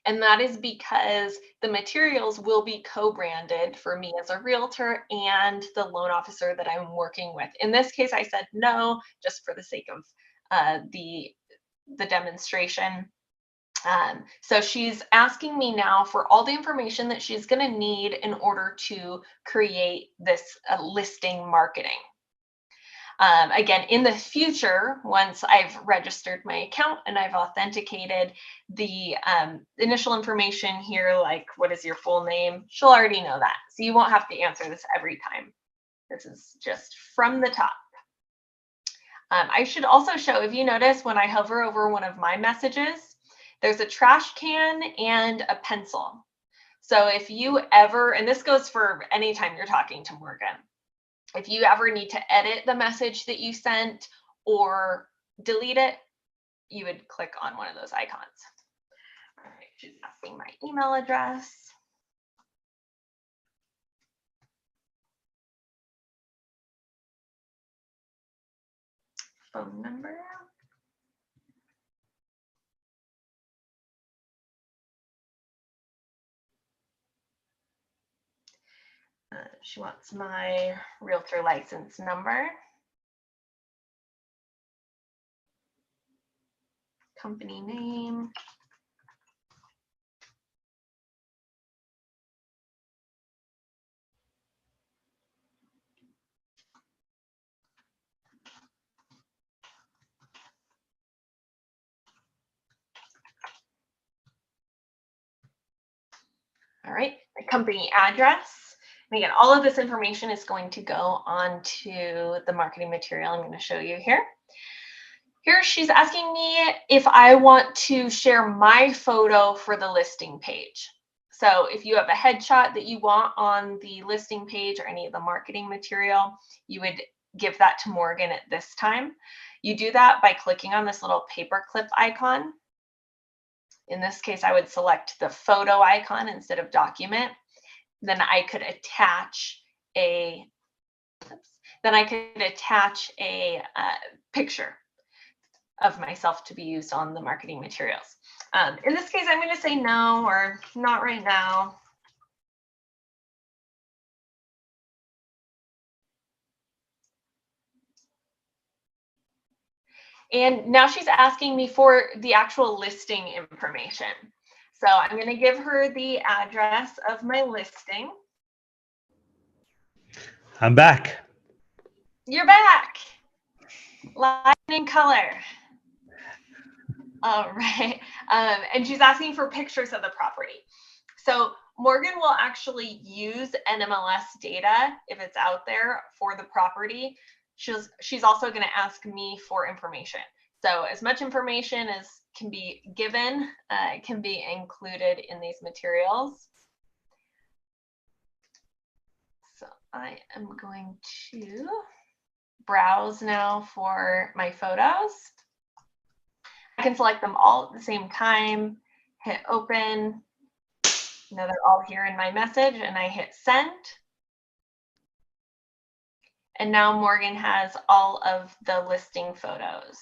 And that is because the materials will be co-branded for me as a realtor and the loan officer that I'm working with. In this case, I said no, just for the sake of the demonstration. So she's asking me now for all the information that she's going to need in order to create this listing marketing. Again, in the future, once I've registered my account and I've authenticated, the initial information here, like what is your full name, she'll already know that. So you won't have to answer this every time. This is just from the top. I should also show, if you notice, when I hover over one of my messages, there's a trash can and a pencil. So if you ever, and this goes for any time you're talking to Morgan, if you ever need to edit the message that you sent or delete it, you would click on one of those icons. All right, she's asking my email address. Phone number. She wants my realtor license number. Company name. All right, my company address. And again, all of this information is going to go onto the marketing material I'm going to show you here. Here she's asking me if I want to share my photo for the listing page. So if you have a headshot that you want on the listing page or any of the marketing material, you would give that to Morgan at this time. You do that by clicking on this little paperclip icon. In this case, I would select the photo icon instead of document. Then I could attach a, picture of myself to be used on the marketing materials. In this case, I'm going to say no, or not right now. And now she's asking me for the actual listing information. So I'm going to give her the address of my listing. I'm back. You're back. Live in color. All right. And she's asking for pictures of the property. So Morgan will actually use NMLS data if it's out there for the property. She's also going to ask me for information. So as much information as can be given can be included in these materials. So I am going to browse now for my photos. I can select them all at the same time, hit open. Now they're all here in my message, and I hit send. And now Morgan has all of the listing photos.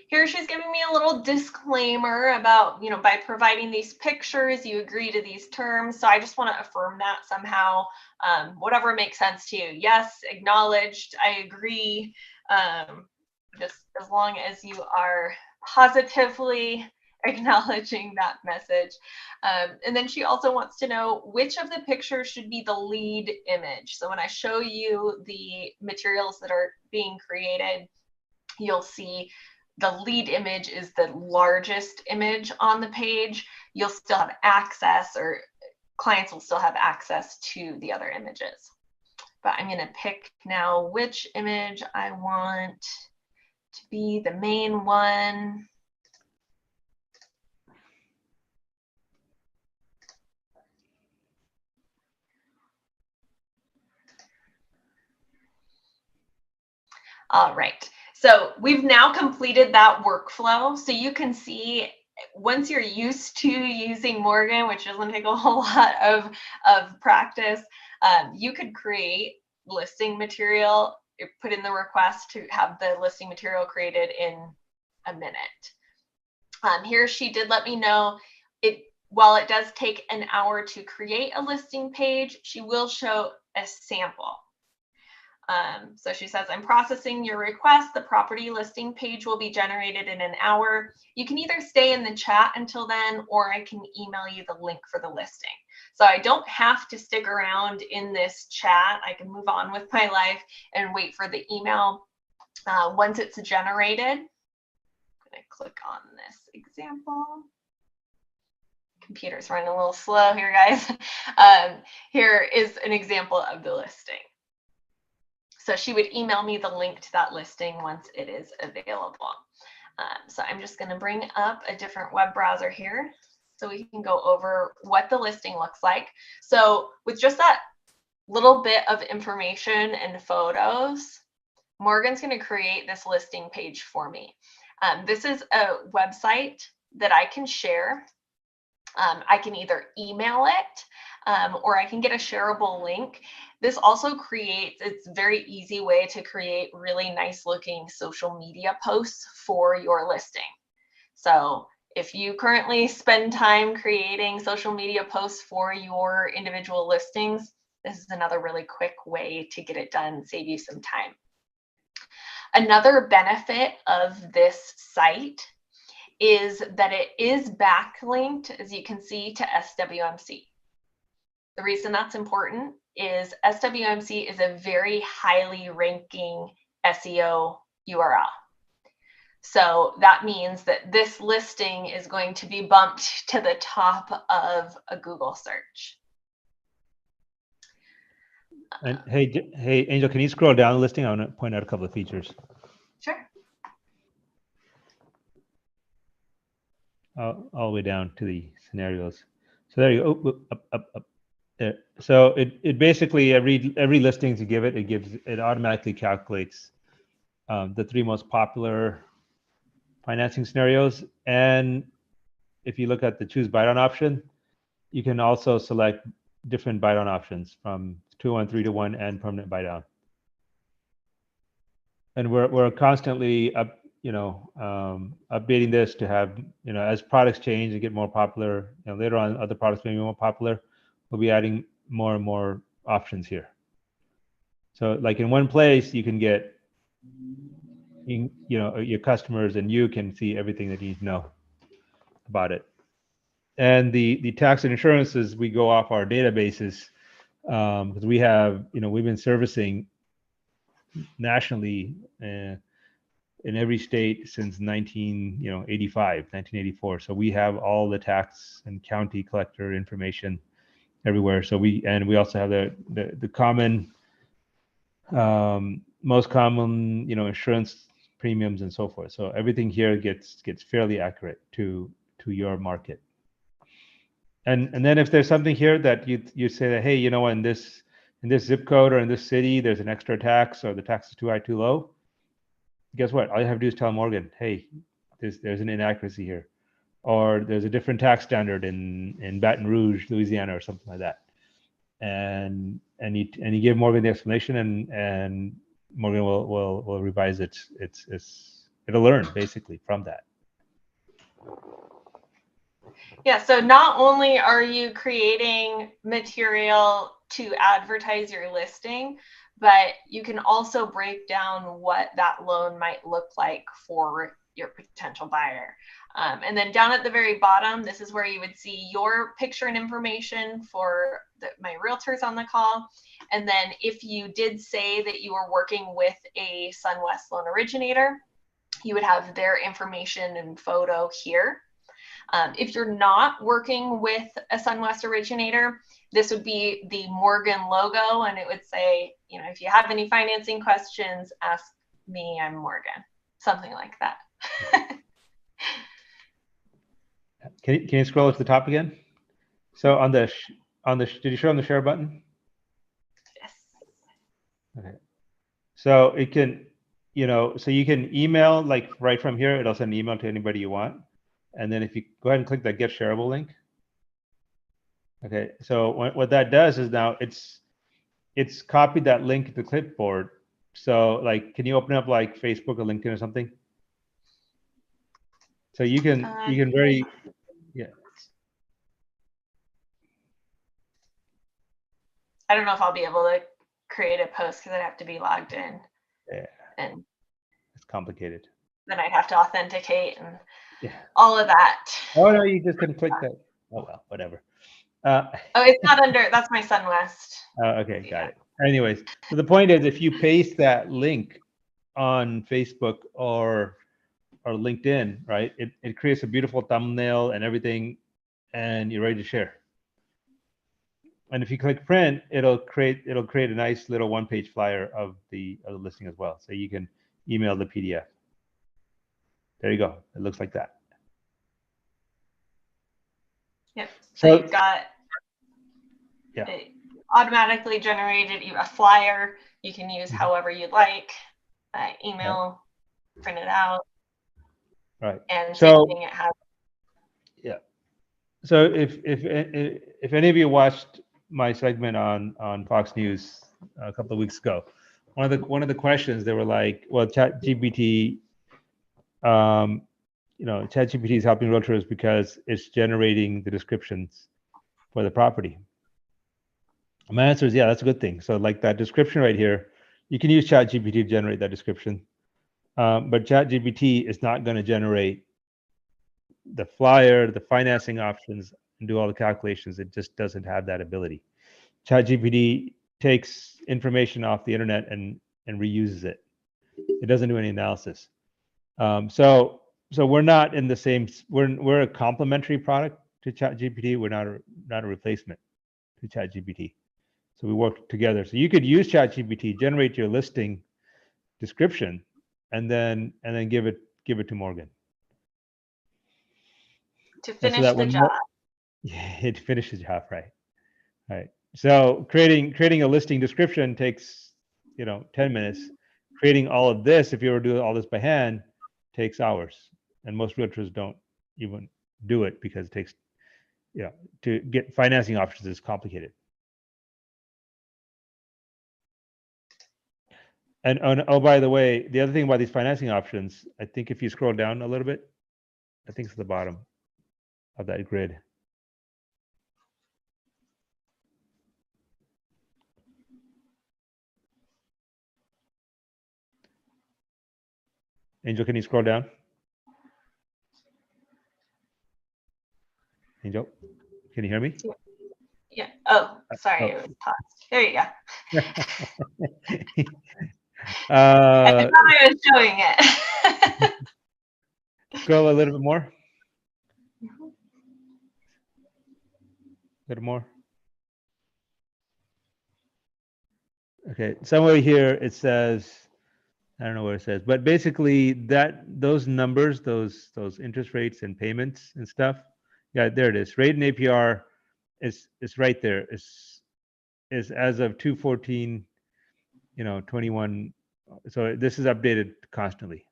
Here she's giving me a little disclaimer about, by providing these pictures, you agree to these terms. So I just want to affirm that somehow, whatever makes sense to you. Yes, acknowledged, I agree. Just as long as you are positively acknowledging that message. And then she also wants to know which of the pictures should be the lead image. So when I show you the materials that are being created, you'll see the lead image is the largest image on the page. You'll still have access, or clients will still have access to the other images. But I'm going to pick now which image I want to be the main one. All right. So we've now completed that workflow. So you can see, once you're used to using Morgan, which doesn't take a whole lot of practice, you could create listing material, put in the request to have the listing material created in a minute. Here she did let me know, while it does take an hour to create a listing page, she will show a sample. So she says, I'm processing your request. The property listing page will be generated in an hour. You can either stay in the chat until then, or I can email you the link for the listing. So I don't have to stick around in this chat. I can move on with my life and wait for the email. Once it's generated, I'm going to click on this example. Computer's running a little slow here, guys. Here is an example of the listing. So she would email me the link to that listing once it is available. So I'm just going to bring up a different web browser here so we can go over what the listing looks like. So with just that little bit of information and photos, Morgan's going to create this listing page for me. This is a website that I can share. I can either email it or I can get a shareable link. This also creates, it's a very easy way to create really nice looking social media posts for your listing. So if you currently spend time creating social media posts for your individual listings, this is another really quick way to get it done, save you some time. Another benefit of this site is that it is backlinked, as you can see, to SWMC. The reason that's important is SWMC is a very highly ranking SEO URL. So that means that this listing is going to be bumped to the top of a Google search. And hey, Angel, can you scroll down the listing? I want to point out a couple of features. Sure. All the way down to the scenarios. So there you go. Up. There. So it basically every listing you give it, it automatically calculates the 3 most popular financing scenarios. And if you look at the choose buy down option, you can also select different buy down options from 2-1, 3-1, and permanent buy down. And we're constantly updating this to have, as products change and get more popular, later on other products may be more popular, we'll be adding more and more options here. So like in one place, you can get, your customers and you can see everything that you need to know about it. And the tax and insurances, we go off our databases because we have, we've been servicing nationally in every state since 1984. So we have all the tax and county collector information everywhere. So we also have the common, most common, insurance premiums and so forth. So everything here gets fairly accurate to your market. And then if there's something here that you say that, hey, in this in this zip code or in this city, there's an extra tax, or the tax is too high, too low. Guess what? All you have to do is tell Morgan, hey, there's an inaccuracy here, or there's a different tax standard in Baton Rouge, Louisiana, or something like that. And you give Morgan the explanation, and Morgan will revise it'll learn basically from that. Yeah, so not only are you creating material to advertise your listing, but you can also break down what that loan might look like for your potential buyer. And then down at the very bottom, this is where you would see your picture and information for my realtors on the call. And then if you did say that you were working with a SunWest loan originator, you would have their information and photo here. If you're not working with a SunWest originator, this would be the Morgan logo, and it would say, you know, if you have any financing questions, ask me, I'm Morgan, something like that. Can you scroll to the top again? So on the did you show on the share button? Yes. Okay. So it can, you know, so you can email, like right from here, it'll send an email to anybody you want. And then if you go ahead and click that Get Shareable link. Okay, so what that does is now it's copied that link to the clipboard. So like, can you open up like Facebook or LinkedIn or something? So you can very, yeah. I don't know if I'll be able to create a post because I'd have to be logged in. Yeah. And it's complicated. Then I'd have to authenticate and all of that. Oh no, you just can click that. Oh well, whatever. Oh, it's not under, that's my SunWest. Oh, okay, got it. Anyways, so the point is, if you paste that link on Facebook or LinkedIn, right, it creates a beautiful thumbnail and everything, and you're ready to share. And if you click print, it'll create a nice little one-page flyer of the listing as well. So you can email the PDF. There you go. It looks like that. Yep. So you've got it automatically generated a flyer. You can use however you'd like. Email, print it out. Right. And so it has. Yeah. So if any of you watched my segment on Fox News a couple of weeks ago, one of the questions, they were like, well, ChatGPT, you know, ChatGPT is helping realtors because it's generating the descriptions for the property. My answer is, yeah, that's a good thing. So like that description right here, you can use ChatGPT to generate that description. But ChatGPT is not going to generate the flyer, the financing options, and do all the calculations. It just doesn't have that ability. ChatGPT takes information off the internet and reuses it. It doesn't do any analysis. So we're not in the same. We're a complementary product to ChatGPT. We're not a replacement to ChatGPT. So we work together. So you could use ChatGPT, generate your listing description, and then give it to Morgan to finish the job. Yeah, it finishes the job, right? Right. So creating a listing description takes 10 minutes. Creating all of this, if you were to do all this by hand, takes hours, and most realtors don't even do it because it takes, to get financing options is complicated. And oh, by the way, the other thing about these financing options, I think if you scroll down a little bit, I think it's at the bottom of that grid. Angel, can you scroll down? Angel, can you hear me? Yeah. Oh, sorry. It was paused. There you go. I thought I was showing it. Scroll a little bit more. A little more. Okay, somewhere here it says, I don't know what it says, but basically those numbers, those interest rates and payments and stuff, yeah, there it is. Rate and APR is right there. is as of 2/14, 21. So this is updated constantly.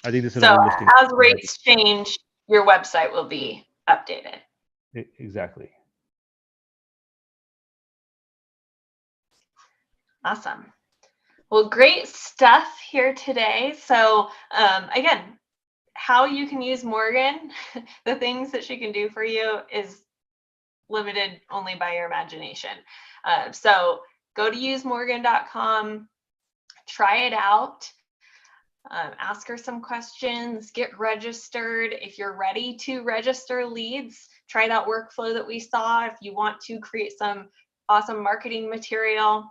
I think this is an So old listing. as rates change, your website will be updated. Exactly. Awesome. Well, great stuff here today. So again, how you can use Morgan, the things that she can do for you is limited only by your imagination. So go to usemorgan.com, try it out, ask her some questions, get registered. If you're ready to register leads, try that workflow that we saw. If you want to create some awesome marketing material,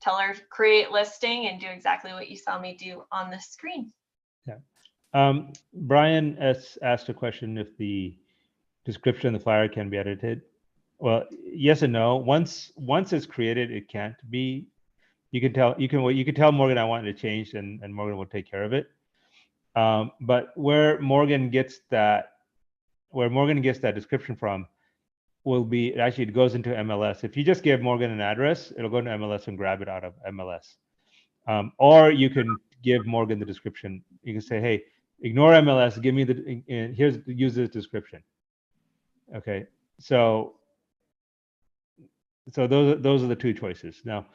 tell her create listing and do exactly what you saw me do on the screen. Yeah. Brian asked a question if the description of the flyer can be edited. Well, yes and no. Once it's created, it can't be. You can tell Morgan I want it to change, and Morgan will take care of it. But where Morgan gets that description from will be actually it goes into MLS. If you just give Morgan an address, it'll go into MLS and grab it out of MLS. Or you can give Morgan the description. You can say, hey, ignore MLS, give me use this description. Okay, so those are the two choices. Now,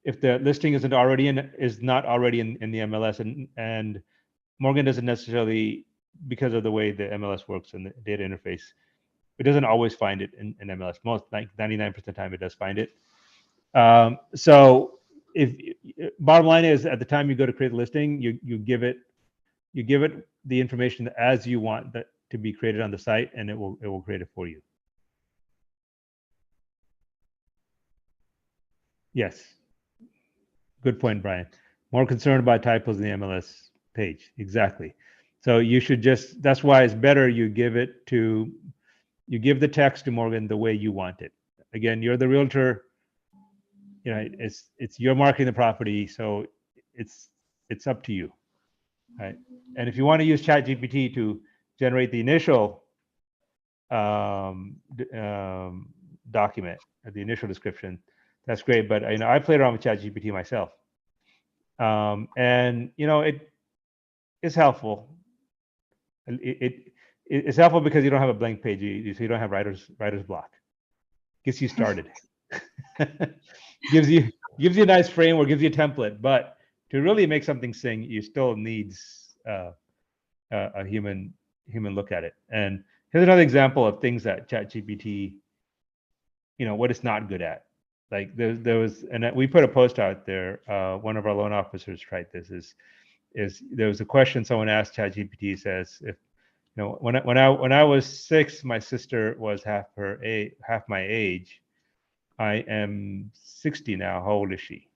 if the listing is not already in the MLS, and Morgan doesn't necessarily, because of the way the MLS works and the data interface, it doesn't always find it in MLS. Most, like 99% of the time, it does find it. So if bottom line is, at the time you go to create a listing, you give it the information as you want that to be created on the site, and it will create it for you. Yes. Good point, Brian. More concerned about typos in the MLS page. Exactly. So you should that's why it's better you give the text to Morgan the way you want it. Again, you're the realtor. It's you're marketing the property, so it's up to you. Right. And if you want to use ChatGPT to generate the initial document, the initial description, that's great. But I played around with ChatGPT myself. And it is helpful. It's helpful because you don't have a blank page, so you don't have writer's block. Gets you started. gives you a nice framework, gives you a template, but to really make something sing, you still needs a human look at it. And here's another example of things that ChatGPT, what it's not good at. Like there was, and we put a post out there. One of our loan officers tried this. Is there was a question someone asked ChatGPT, says, if when I was 6, my sister was half my age. I am 60 now. How old is she?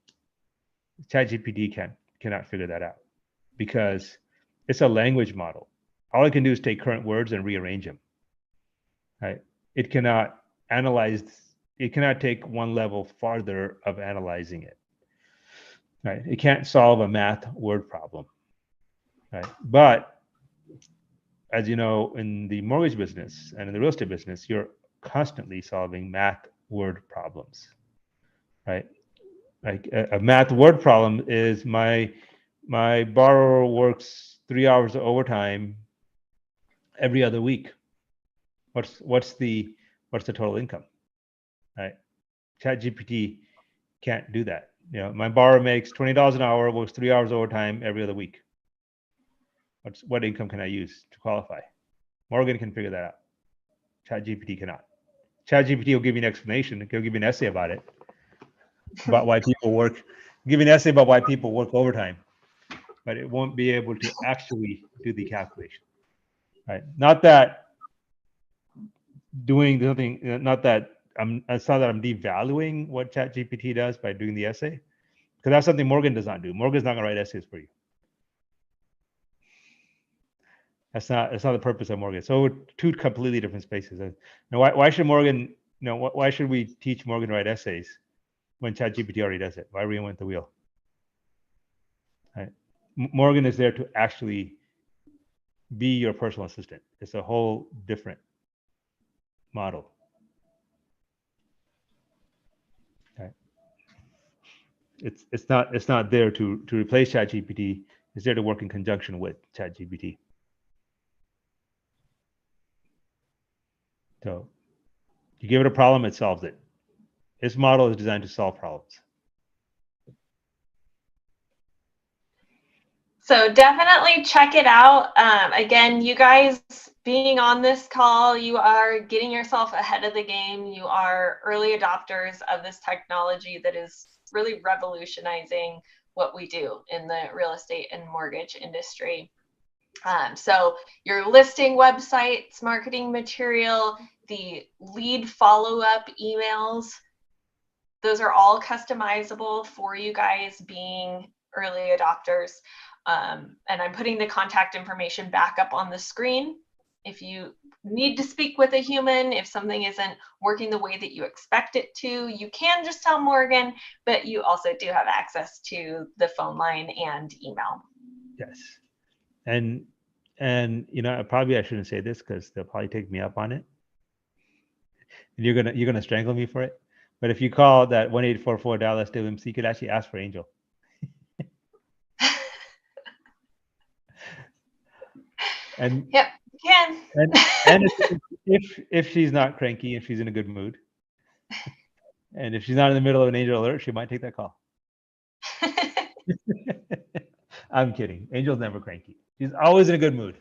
ChatGPT cannot figure that out because it's a language model. All it can do is take current words and rearrange them. Right? It cannot analyze. It cannot take one level farther of analyzing it. Right? It can't solve a math word problem. Right? But as you know, in the mortgage business and in the real estate business, you're constantly solving math word problems. Right? Like a math word problem is my borrower works 3 hours of overtime every other week. What's the total income? Right? ChatGPT can't do that. My borrower makes $20 an hour, works 3 hours overtime every other week. What income can I use to qualify? Morgan can figure that out. ChatGPT cannot. ChatGPT will give you an explanation. It'll give you an essay about it, about why people work. Give you an essay about why people work overtime, but it won't be able to actually do the calculation. Right? Not that doing something. It's not that I'm devaluing what ChatGPT does by doing the essay, because that's something Morgan does not do. Morgan's not going to write essays for you. That's not the purpose of Morgan. So two completely different spaces. Now, why should Morgan? Why should we teach Morgan to write essays when ChatGPT already does it? Why reinvent the wheel? Right? Morgan is there to actually be your personal assistant. It's a whole different model. It's not there to replace ChatGPT. It's there to work in conjunction with ChatGPT. So you give it a problem, it solves it. This model is designed to solve problems. So definitely check it out. Again, you guys being on this call, you are getting yourself ahead of the game. You are early adopters of this technology that is really revolutionizing what we do in the real estate and mortgage industry. So your listing websites, marketing material, the lead follow-up emails, those are all customizable for you guys being early adopters. And I'm putting the contact information back up on the screen. If you need to speak with a human, if something isn't working the way that you expect it to, you can just tell Morgan, but you also do have access to the phone line and email. Yes. And probably I shouldn't say this because they'll probably take me up on it. And you're gonna strangle me for it. But if you call that 1-844 Dallas WMC, you could actually ask for Angel. And yep, you can. And if she's not cranky, if she's in a good mood, and if she's not in the middle of an Angel alert, she might take that call. I'm kidding. Angel's never cranky. She's always in a good mood.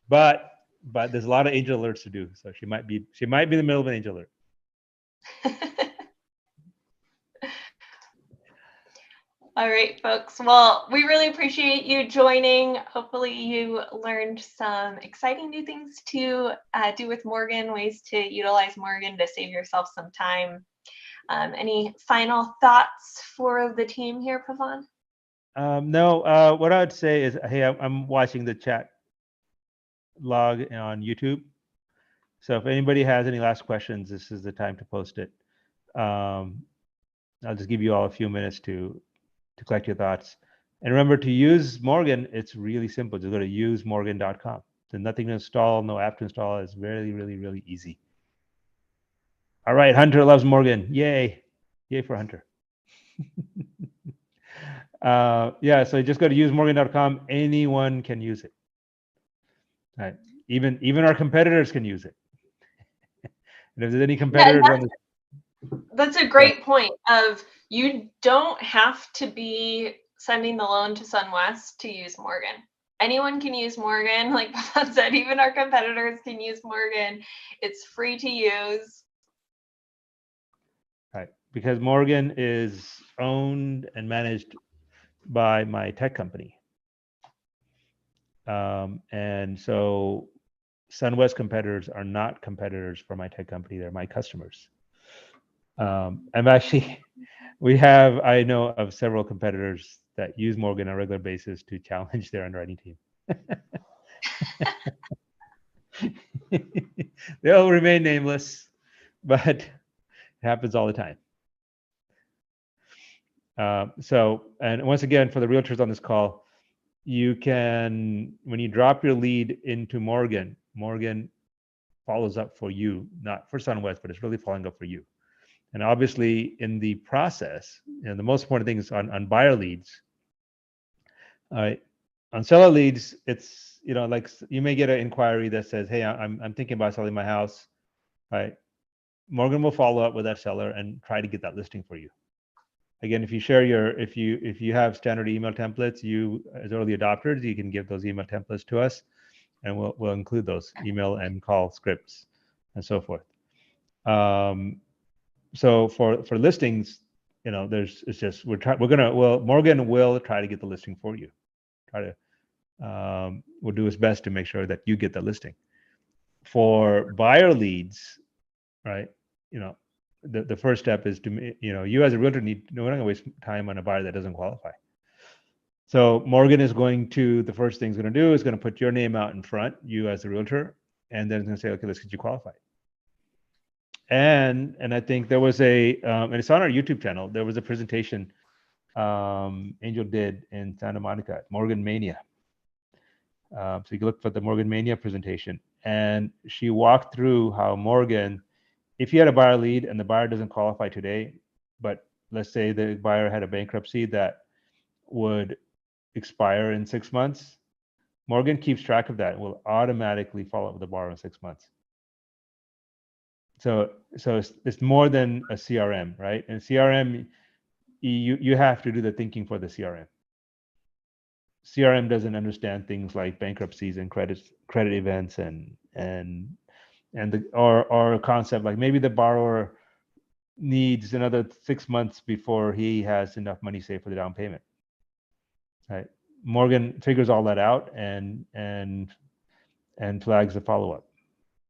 But there's a lot of Angel alerts to do, so she might be in the middle of an Angel alert. All right, folks. Well, we really appreciate you joining. Hopefully you learned some exciting new things to do with Morgan, ways to utilize Morgan to save yourself some time. Any final thoughts for the team here, Pavan? No, what I would say is, hey, I'm watching the chat log on YouTube. So if anybody has any last questions, this is the time to post it. I'll just give you all a few minutes to collect your thoughts. And remember to use Morgan. It's really simple. Just go to usemorgan.com. There's nothing to install, no app to install. It's really, really, really easy. All right, Hunter loves Morgan. Yay. Yay for Hunter. Yeah, so just go to usemorgan.com. Anyone can use it. All right. Even our competitors can use it. And if there's any competitors on this, that's a great point of you don't have to be sending the loan to SunWest to use Morgan. Anyone can use Morgan. Like Pavan said, even our competitors can use Morgan. It's free to use. right, because Morgan is owned and managed by my tech company. And so SunWest competitors are not competitors for my tech company. They're my customers. I'm actually, I know of several competitors that use Morgan on a regular basis to challenge their underwriting team. They'll remain nameless, but it happens all the time. So, and once again, for the realtors on this call, you can, when you drop your lead into Morgan, Morgan follows up for you, not for SunWest, but it's really following up for you. And obviously in the process, the most important thing is on buyer leads. On seller leads, it's, like you may get an inquiry that says, hey, I'm thinking about selling my house, right? Morgan will follow up with that seller and try to get that listing for you. Again, if you share if you have standard email templates, you as early adopters, you can give those email templates to us, and we'll include those email and call scripts and so forth. So for listings, Morgan will try to get the listing for you. We'll do his best to make sure that you get the listing. For buyer leads, right? The first step is to, you as a realtor we're not going to waste time on a buyer that doesn't qualify. So Morgan is the first thing it's going to do is going to put your name out in front, you as a realtor, and then it's going to say, okay, let's get you qualified. And I think there was and it's on our YouTube channel, there was a presentation Angel did in Santa Monica at Morgan Mania. So you can look for the Morgan Mania presentation. And she walked through how Morgan, if you had a buyer lead and the buyer doesn't qualify today, but let's say the buyer had a bankruptcy that would expire in 6 months, Morgan keeps track of that and will automatically follow up with the borrower in 6 months. So it's more than a CRM, right? And CRM, you have to do the thinking for the CRM. CRM doesn't understand things like bankruptcies and credit events and the or a concept like maybe the borrower needs another 6 months before he has enough money saved for the down payment. Right? Morgan figures all that out and flags the follow-up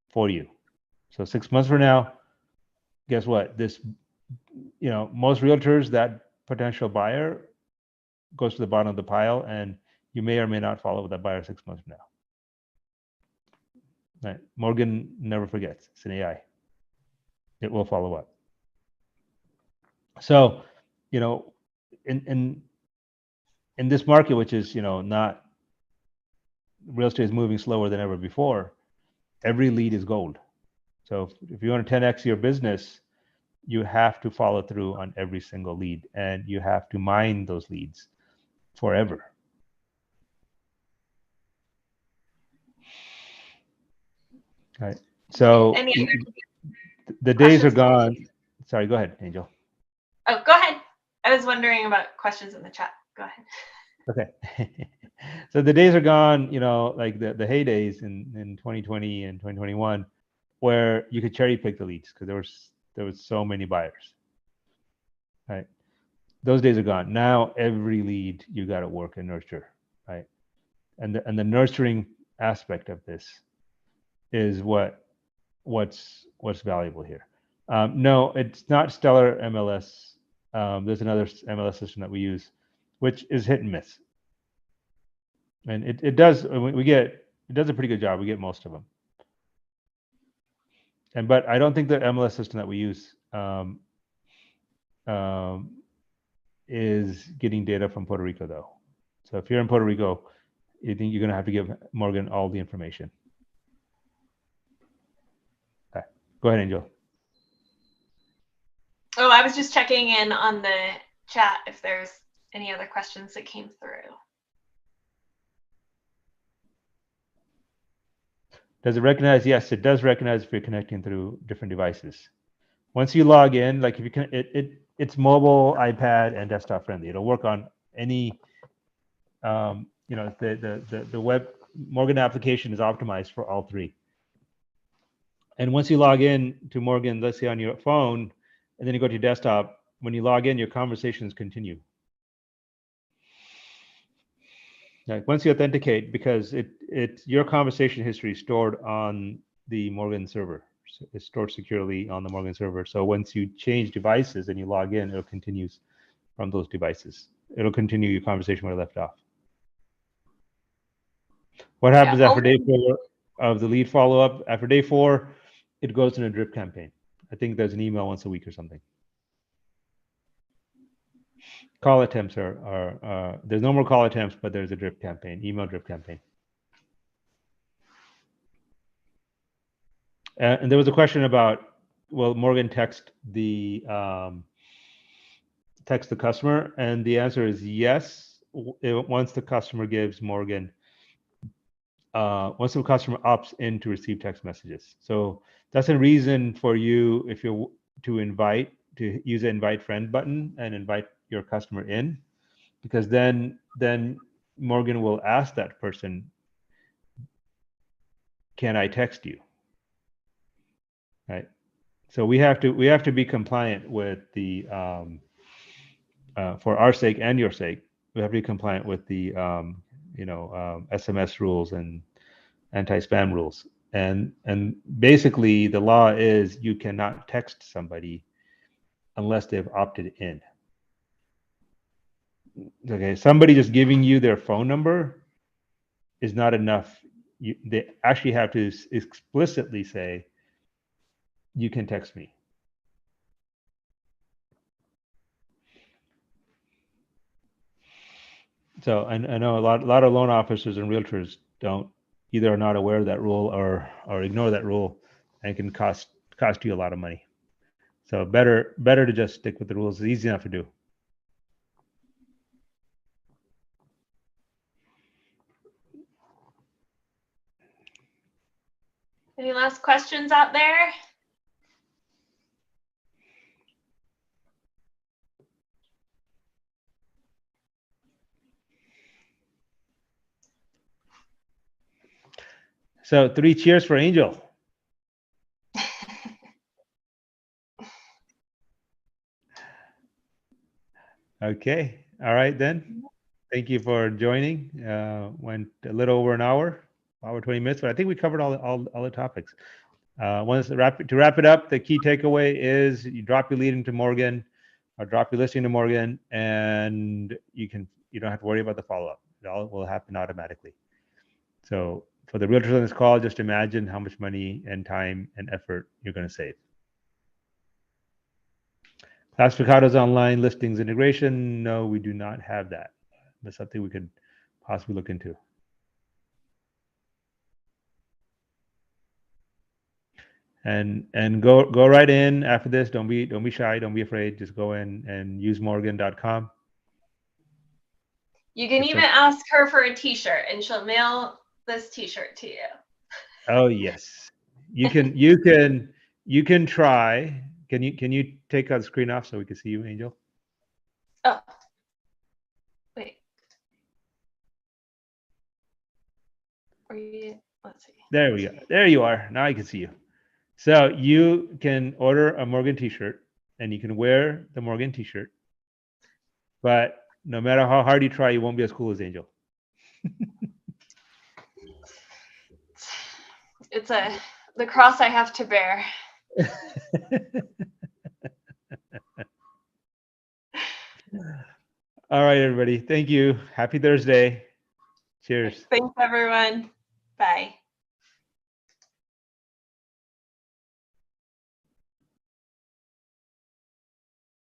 for you. So 6 months from now, guess what? This, most realtors, that potential buyer goes to the bottom of the pile, and you may or may not follow with that buyer 6 months from now. Right? Morgan never forgets. It's an AI. It will follow up. So, in this market, which is, not, real estate is moving slower than ever before, every lead is gold. So if you want to 10x your business, you have to follow through on every single lead, and you have to mine those leads forever. Right. So the days are gone. Sorry, go ahead, Angel. Oh, go ahead. I was wondering about questions in the chat. Go ahead. Okay. So the days are gone, like the heydays in 2020 and 2021, where you could cherry pick the leads because there was so many buyers. Right. Those days are gone. Now every lead you got to work and nurture, right? And the nurturing aspect of this is what's valuable here. No, it's not Stellar MLS. There's another MLS system that we use, which is hit and miss. And it does it does a pretty good job. We get most of them. But I don't think the MLS system that we use is getting data from Puerto Rico, though. So if you're in Puerto Rico, you think you're going to have to give Morgan all the information. Okay. Go ahead, Angel. Oh, I was just checking in on the chat if there's any other questions that came through. Does it recognize? Yes, it does recognize if you're connecting through different devices. Once you log in, like if you can, it's mobile, iPad, and desktop friendly. It'll work on any, the web Morgan application is optimized for all three. And once you log in to Morgan, let's say on your phone, and then you go to your desktop, when you log in, your conversations continue. Like once you authenticate, because it's your conversation history stored on the Morgan server. So it's stored securely on the Morgan server. So once you change devices and you log in, it'll continue from those devices. It'll continue your conversation where it left off. What happens after day 4 of the lead follow-up? After day 4, it goes in a drip campaign. I think there's an email once a week or something. Call attempts are there's no more call attempts, but there's a drip campaign, email drip campaign. And there was a question about, will Morgan text the customer? And the answer is yes. Once the customer gives Morgan, once the customer opts in to receive text messages. So that's a reason for you, if you're to use the invite friend button and invite your customer in, because then Morgan will ask that person, can I text you? Right. So we have to be compliant with the for our sake and your sake, we have to be compliant with the SMS rules and anti-spam rules. And basically the law is you cannot text somebody unless they've opted in. Okay, somebody just giving you their phone number is not enough. They actually have to explicitly say, you can text me. So I know a lot of loan officers and realtors either are not aware of that rule or ignore that rule, and it can cost you a lot of money. So better to just stick with the rules. It's easy enough to do. Any last questions out there? So 3 cheers for Angel. Okay. All right then. Thank you for joining. Went a little over an hour 20 minutes, but I think we covered all the topics. To wrap it up, the key takeaway is you drop your lead into Morgan or drop your listing to Morgan, and you don't have to worry about the follow-up. It all will happen automatically. So for the realtors on this call, just imagine how much money and time and effort you're going to save. Classificados online listings integration. No, we do not have that. That's something we could possibly look into. And go right in after this. Don't be shy. Don't be afraid. Just go in and use Morgan.com. You can even ask her for a t-shirt and she'll mail this t-shirt to you. Oh yes. You can try. Can you take the screen off so we can see you, Angel? Oh. Wait. Let's see. There we go. There you are. Now I can see you. So you can order a Morgan t-shirt and you can wear the Morgan t-shirt. But no matter how hard you try, you won't be as cool as Angel. It's the cross I have to bear. All right, everybody. Thank you. Happy Thursday. Cheers. Thanks, everyone. Bye.